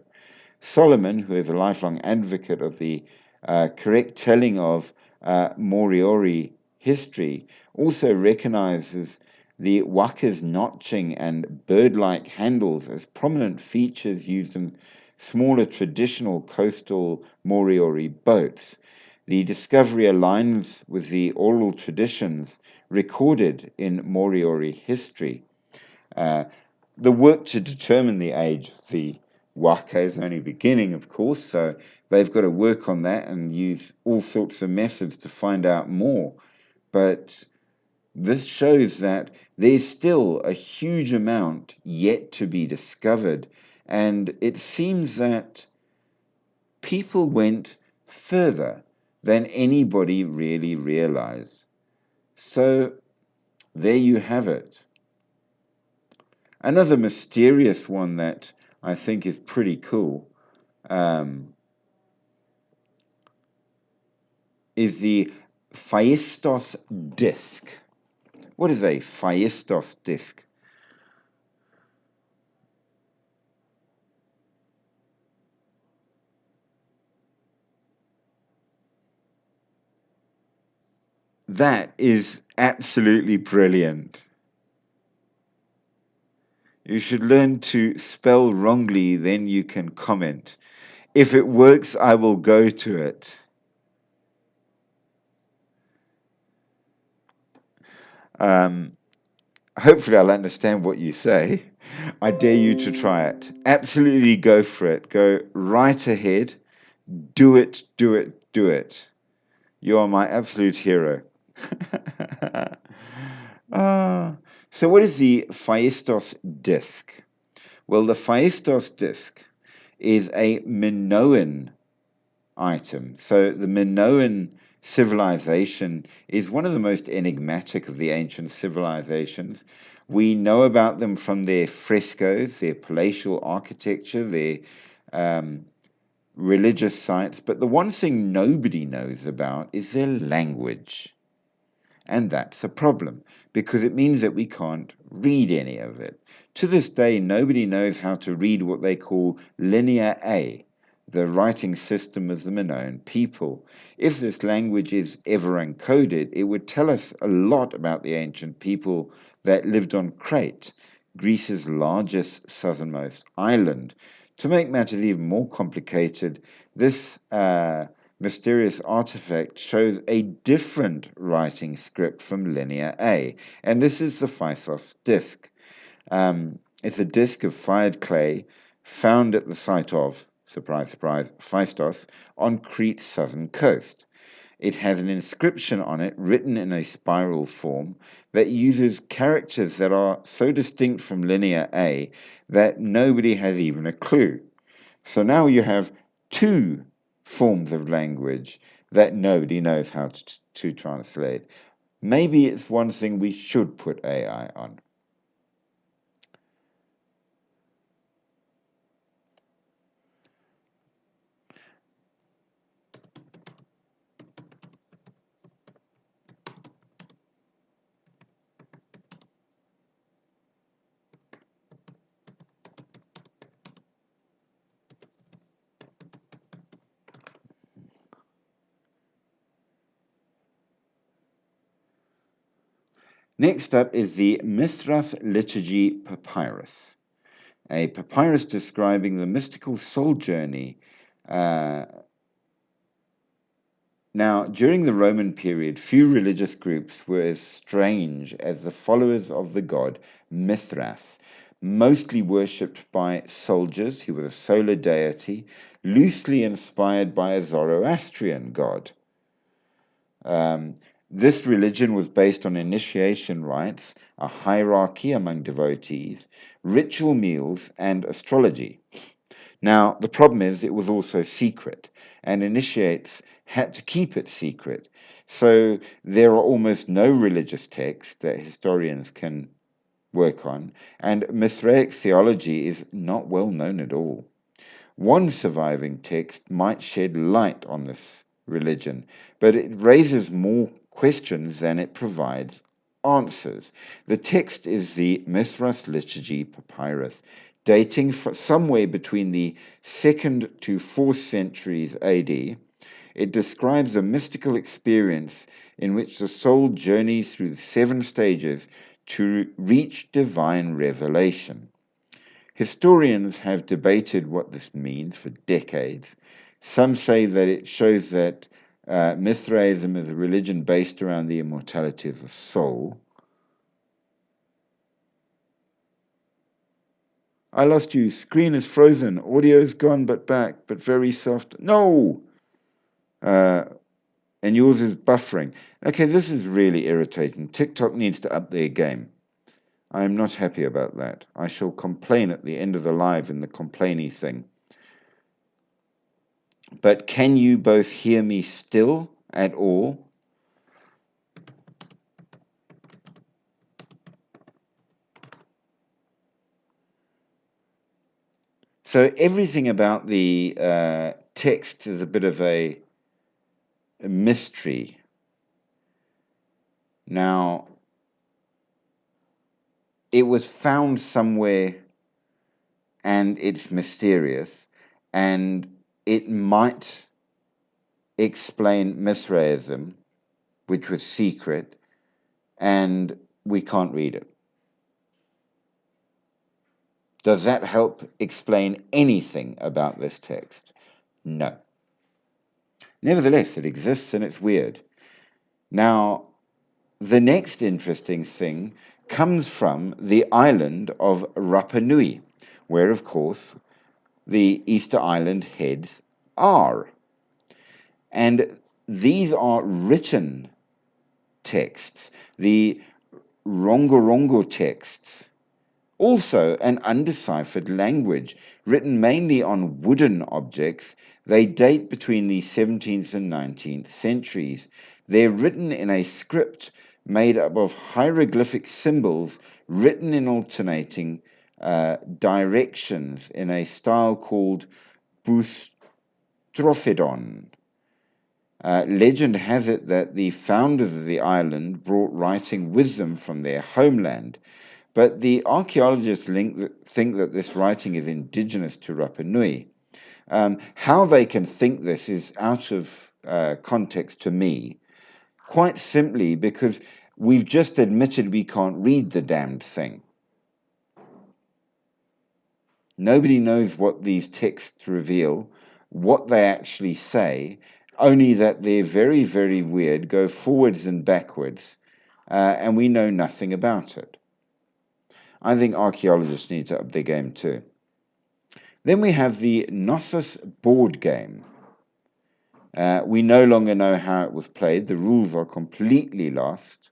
Solomon, who is a lifelong advocate of the correct telling of Moriori history also recognizes the waka's notching and bird-like handles as prominent features used in smaller traditional coastal Moriori boats. The discovery aligns with the oral traditions recorded in Moriori history. Uh, the work to determine the age of the waka is only beginning, of course, so they've got to work on that and use all sorts of methods to find out more. But this shows that there's still a huge amount yet to be discovered, and it seems that people went further than anybody really realized. So there you have it. Another mysterious one that I think is pretty cool is the Phaistos disk. What is a Phaistos disk? That is absolutely brilliant. You should learn to spell wrongly, then you can comment. If it works, I will go to it. Hopefully, I'll understand what you say. I dare you to try it. Absolutely go for it. Go right ahead. Do it, do it, do it. You are my absolute hero. So, what is the Phaistos disk? Well, the Phaistos disk is a Minoan item. So, the Minoan civilization is one of the most enigmatic of the ancient civilizations. We know about them from their frescoes, their palatial architecture, their religious sites, but the one thing nobody knows about is their language. And that's a problem because it means that we can't read any of it. To this day, nobody knows how to read what they call Linear A, the writing system of the Minoan people. If this language is ever encoded, it would tell us a lot about the ancient people that lived on Crete, Greece's largest southernmost island. To make matters even more complicated, this mysterious artifact shows a different writing script from Linear A, and this is the Phaistos disk. It's a disk of fired clay found at the site of, surprise, surprise, Phaistos on Crete's southern coast. It has an inscription on it written in a spiral form that uses characters that are so distinct from Linear A that nobody has even a clue. So now you have two forms of language that nobody knows how to translate. Maybe it's one thing we should put AI on. Next up is the Mithras Liturgy Papyrus, a papyrus describing the mystical soul journey. Now, during the Roman period, few religious groups were as strange as the followers of the god Mithras, mostly worshipped by soldiers who were a solar deity, loosely inspired by a Zoroastrian god. This religion was based on initiation rites, a hierarchy among devotees, ritual meals, and astrology. Now, the problem is it was also secret, and initiates had to keep it secret. So there are almost no religious texts that historians can work on, and Mithraic theology is not well known at all. One surviving text might shed light on this religion, but it raises more questions than it provides answers. The text is the Mithras Liturgy Papyrus, dating somewhere between the 2nd to 4th centuries AD. It describes a mystical experience in which the soul journeys through the 7 stages to reach divine revelation. Historians have debated what this means for decades. Some say that it shows that Mithraism is a religion based around the immortality of the soul. I lost you. Screen is frozen. Audio's gone but back, but very soft. No! And yours is buffering. Okay, this is really irritating. TikTok needs to up their game. I am not happy about that. I shall complain at the end of the live in the complainy thing. But can you both hear me still at all? So everything about the text is a bit of a mystery. Now, it was found somewhere and it's mysterious, and it might explain Mithraism, which was secret, and we can't read it. Does that help explain anything about this text? No. Nevertheless, it exists and it's weird. Now, the next interesting thing comes from the island of Rapa Nui, where, of course, the Easter Island heads are. And these are written texts, the Rongorongo texts. Also, an undeciphered language, written mainly on wooden objects. They date between the 17th and 19th centuries. They're written in a script made up of hieroglyphic symbols written in alternating directions in a style called boustrophodon. Legend has it that the founders of the island brought writing with them from their homeland. But the archaeologists think that this writing is indigenous to Rapa Nui. How they can think this is out of context to me, quite simply because we've just admitted we can't read the damned thing. Nobody knows what these texts reveal, what they actually say, only that they're very, very weird, go forwards and backwards, and we know nothing about it. I think archaeologists need to up their game too. Then we have the Gnosis board game. We no longer know how it was played. The rules are completely lost,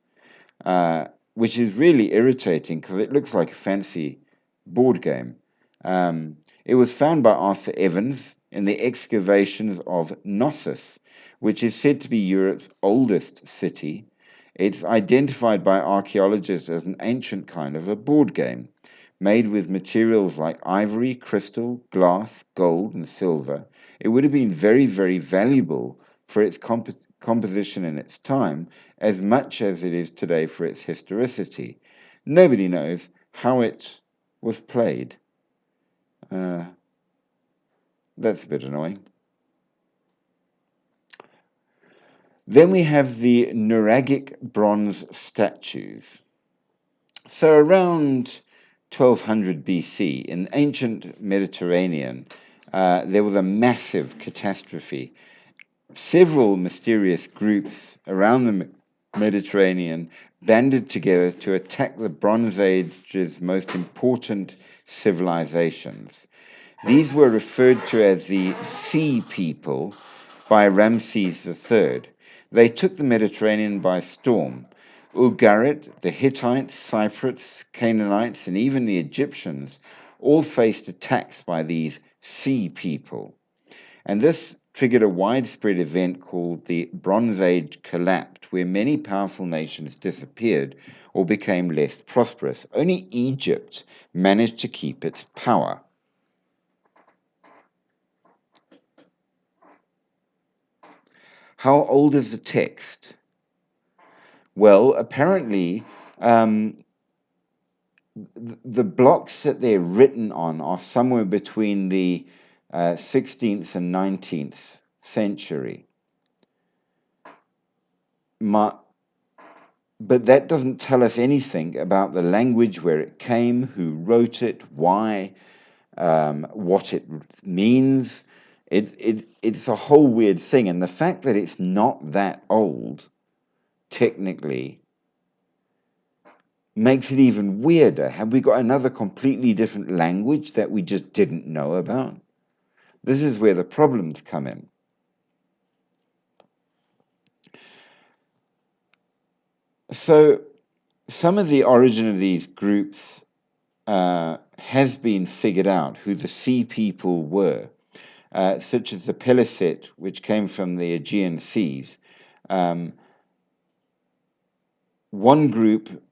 which is really irritating because it looks like a fancy board game. It was found by Arthur Evans in the excavations of Gnosis, which is said to be Europe's oldest city. It's identified by archaeologists as an ancient kind of a board game, made with materials like ivory, crystal, glass, gold, and silver. It would have been very, very valuable for its composition in its time, as much as it is today for its historicity. Nobody knows how it was played. That's a bit annoying. Then we have the Nuragic bronze statues. So around 1200 BC, in the ancient Mediterranean, there was a massive catastrophe. Several mysterious groups around the Mediterranean banded together to attack the Bronze Age's most important civilizations. These were referred to as the Sea People by Ramses III. They took the Mediterranean by storm. Ugarit, the Hittites, Cypriots, Canaanites, and even the Egyptians all faced attacks by these Sea People. And this triggered a widespread event called the Bronze Age collapse, where many powerful nations disappeared or became less prosperous. Only Egypt managed to keep its power. How old is the text? Well, apparently, the blocks that they're written on are somewhere between the 16th and 19th century. but that doesn't tell us anything about the language, where it came, who wrote it, why, what it means. It's a whole weird thing. And the fact that it's not that old, technically, makes it even weirder. Have we got another completely different language that we just didn't know about? This is where the problems come in. So some of the origin of these groups has been figured out, who the sea people were, such as the Peliset, which came from the Aegean seas. One group,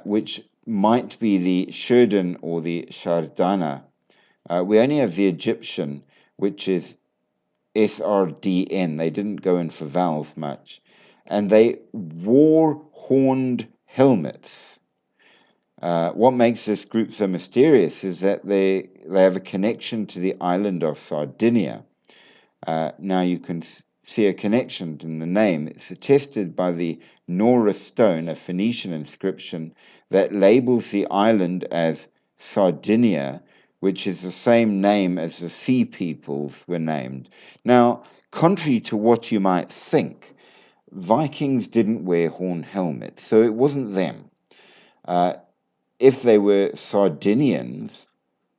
which might be the Shurdan or the Shardana, we only have the Egyptian, which is SRDN. They didn't go in for vowels much. And they wore horned helmets. What makes this group so mysterious is that they have a connection to the island of Sardinia. Now you can see a connection in the name. It's attested by the Nora stone, a Phoenician inscription that labels the island as Sardinia, which is the same name as the sea peoples were named. Now, contrary to what you might think, Vikings didn't wear horn helmets, so it wasn't them. If they were Sardinians,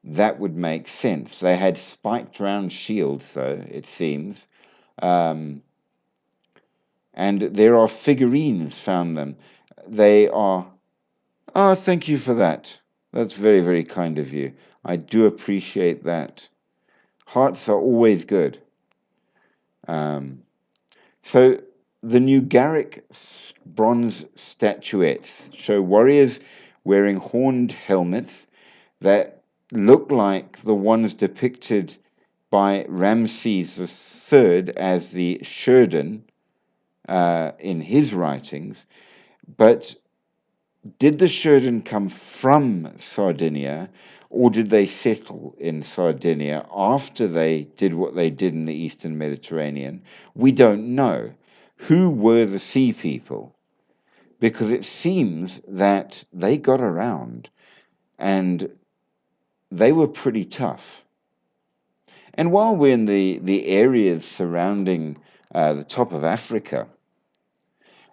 that would make sense. They had spiked round shields, though, it seems. And there are figurines found them. They are... Oh, thank you for that. That's very, very kind of you. I do appreciate that. Hearts are always good. So the Nugaric bronze statuettes show warriors wearing horned helmets that look like the ones depicted by Ramses III as the Shurdan in his writings. But did the Shurdan come from Sardinia, or did they settle in Sardinia after they did what they did in the Eastern Mediterranean? We don't know. Who were the sea people? Because it seems that they got around and they were pretty tough. And while we're in the areas surrounding the top of Africa,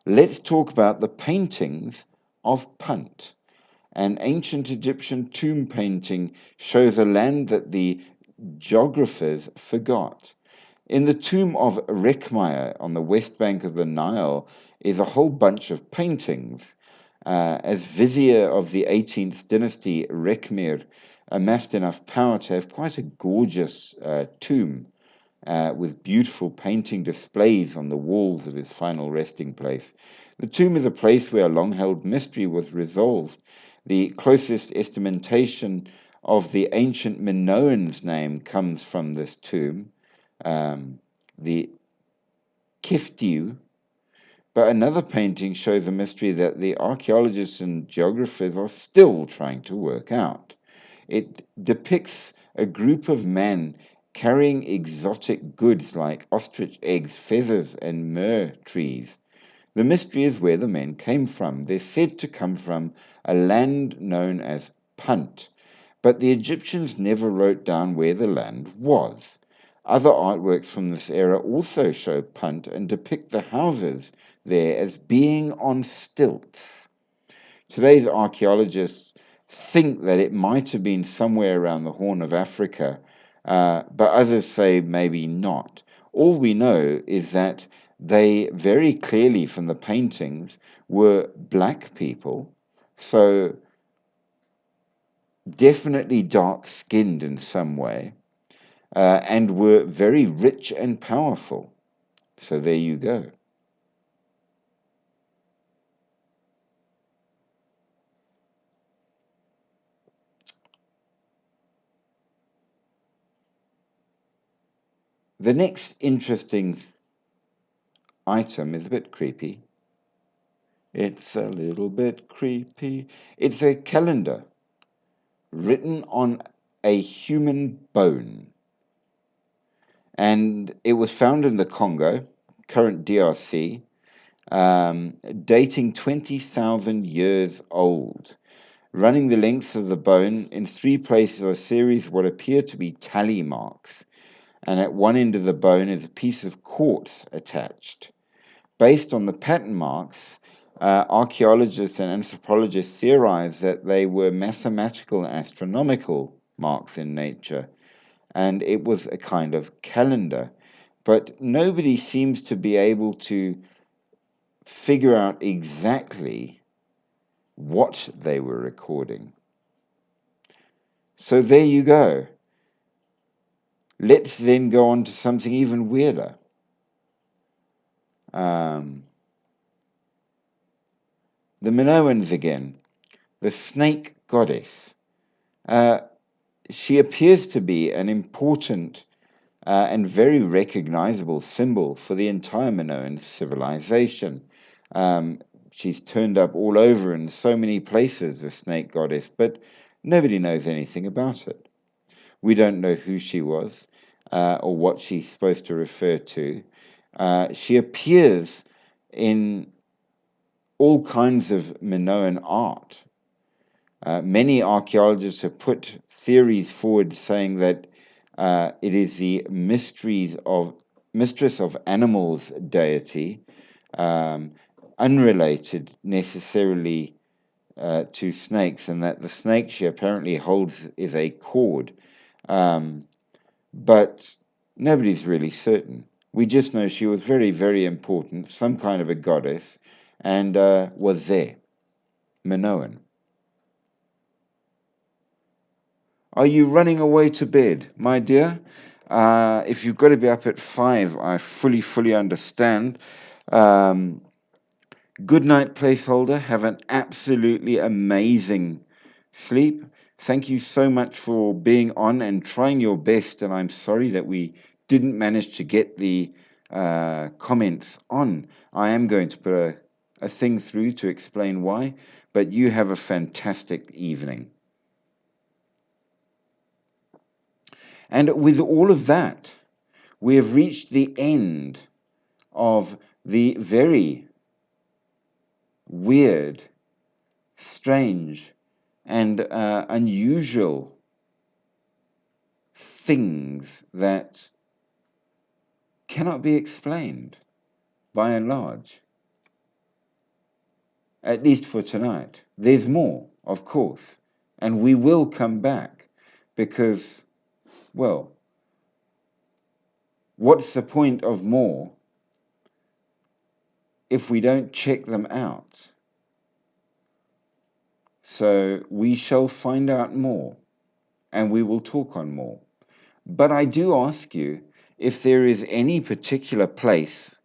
let's talk about the paintings of Punt. An ancient Egyptian tomb painting shows a land that the geographers forgot. In the tomb of Rekhmire on the west bank of the Nile is a whole bunch of paintings. As vizier of the 18th dynasty, Rekhmire amassed enough power to have quite a gorgeous tomb with beautiful painting displays on the walls of his final resting place. The tomb is a place where a long-held mystery was resolved. The closest estimation of the ancient Minoan's name comes from this tomb, the Kiftiu, but another painting shows a mystery that the archaeologists and geographers are still trying to work out. It depicts a group of men carrying exotic goods like ostrich eggs, feathers, and myrrh trees. The mystery is where the men came from. They're said to come from a land known as Punt, but the Egyptians never wrote down where the land was. Other artworks from this era also show Punt and depict the houses there as being on stilts. Today's archaeologists think that it might have been somewhere around the Horn of Africa, but others say maybe not. All we know is that they very clearly, from the paintings, were black people, so definitely dark-skinned in some way, and were very rich and powerful. So there you go. The next interesting item is a bit creepy. It's a little bit creepy. It's a calendar written on a human bone. And it was found in the Congo. current DRC, dating 20,000 years old. Running the length of the bone, in 3 places are a series of what appear to be tally marks, and at one end of the bone is a piece of quartz attached. Based on the pattern marks, archaeologists and anthropologists theorize that they were mathematical and astronomical marks in nature, and it was a kind of calendar. But nobody seems to be able to figure out exactly what they were recording. So there you go. Let's then go on to something even weirder. The Minoans again, the snake goddess. She appears to be an important and very recognizable symbol for the entire Minoan civilization. She's turned up all over in so many places, the snake goddess, but nobody knows anything about it. We don't know who she was or what she's supposed to refer to. She appears in all kinds of Minoan art. Many archaeologists have put theories forward saying that it is the mistress of animals deity, unrelated necessarily to snakes, and that the snake she apparently holds is a cord. But nobody's really certain. We just know she was very, very important, some kind of a goddess, and was there, Minoan. Are you running away to bed, my dear? If you've got to be up at 5, I fully understand. Good night, placeholder. Have an absolutely amazing sleep. Thank you so much for being on and trying your best. And I'm sorry that we didn't manage to get the comments on. I am going to put a thing through to explain why. But you have a fantastic evening. And with all of that, we have reached the end of the very weird, strange, and unusual things that cannot be explained by and large, at least for tonight. There's more, of course, and we will come back because, well, what's the point of more if we don't check them out? So we shall find out more, and we will talk on more. But I do ask you if there is any particular place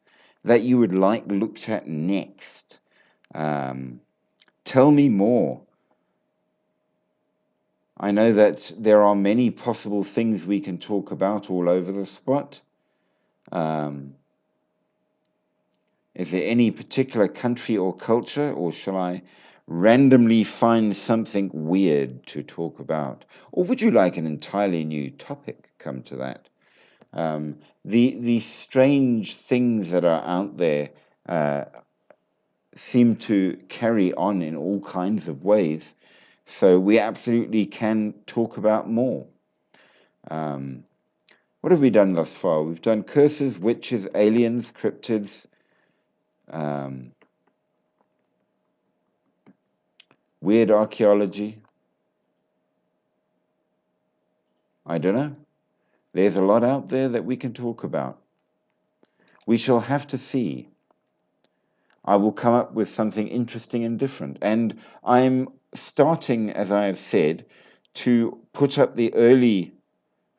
that you would like looked at next. Tell me more. I know that there are many possible things we can talk about all over the spot. Is there any particular country or culture, or shall I randomly find something weird to talk about? Or would you like an entirely new topic, come to that? The strange things that are out there seem to carry on in all kinds of ways, so we absolutely can talk about more. What have we done thus far? We've done curses, witches, aliens, cryptids, weird archaeology. I don't know. There's a lot out there that we can talk about. We shall have to see. I will come up with something interesting and different. And I'm starting, as I have said, to put up the early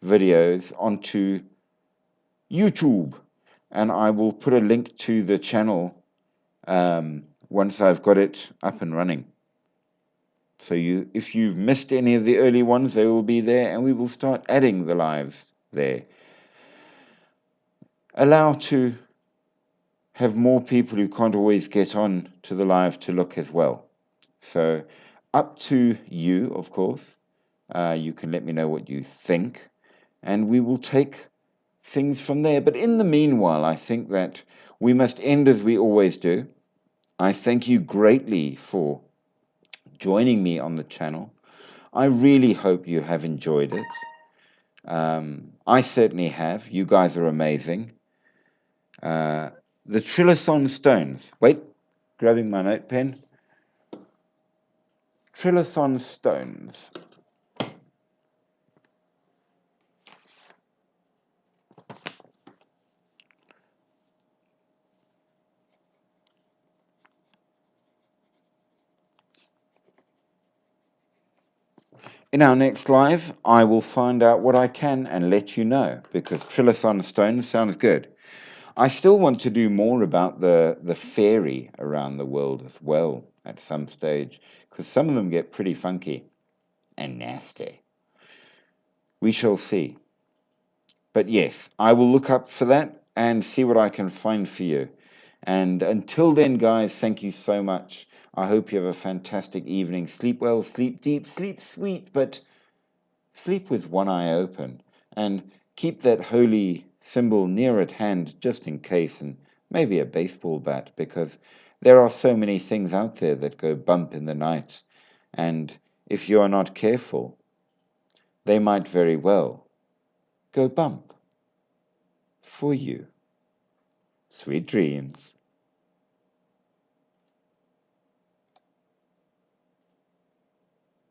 videos onto YouTube. And I will put a link to the channel once I've got it up and running. So if you've missed any of the early ones, they will be there, and we will start adding the lives there. Allow to have more people who can't always get on to the live to look as well. So up to you, of course. You can let me know what you think, and we will take things from there. But in the meanwhile, I think that we must end as we always do. I thank you greatly for joining me on the channel. I really hope you have enjoyed it. I certainly have. You guys are amazing. The Trilithon stones. Wait, grabbing my note pen. Trilithon stones. In our next live, I will find out what I can and let you know, because Trilithon stones sounds good. I still want to do more about the fairy around the world as well at some stage, because some of them get pretty funky and nasty. We shall see. But yes, I will look up for that and see what I can find for you. And until then, guys, thank you so much. I hope you have a fantastic evening. Sleep well, sleep deep, sleep sweet, but sleep with one eye open. And keep that holy symbol near at hand just in case, and maybe a baseball bat, because there are so many things out there that go bump in the night. And if you are not careful, they might very well go bump for you. Sweet dreams.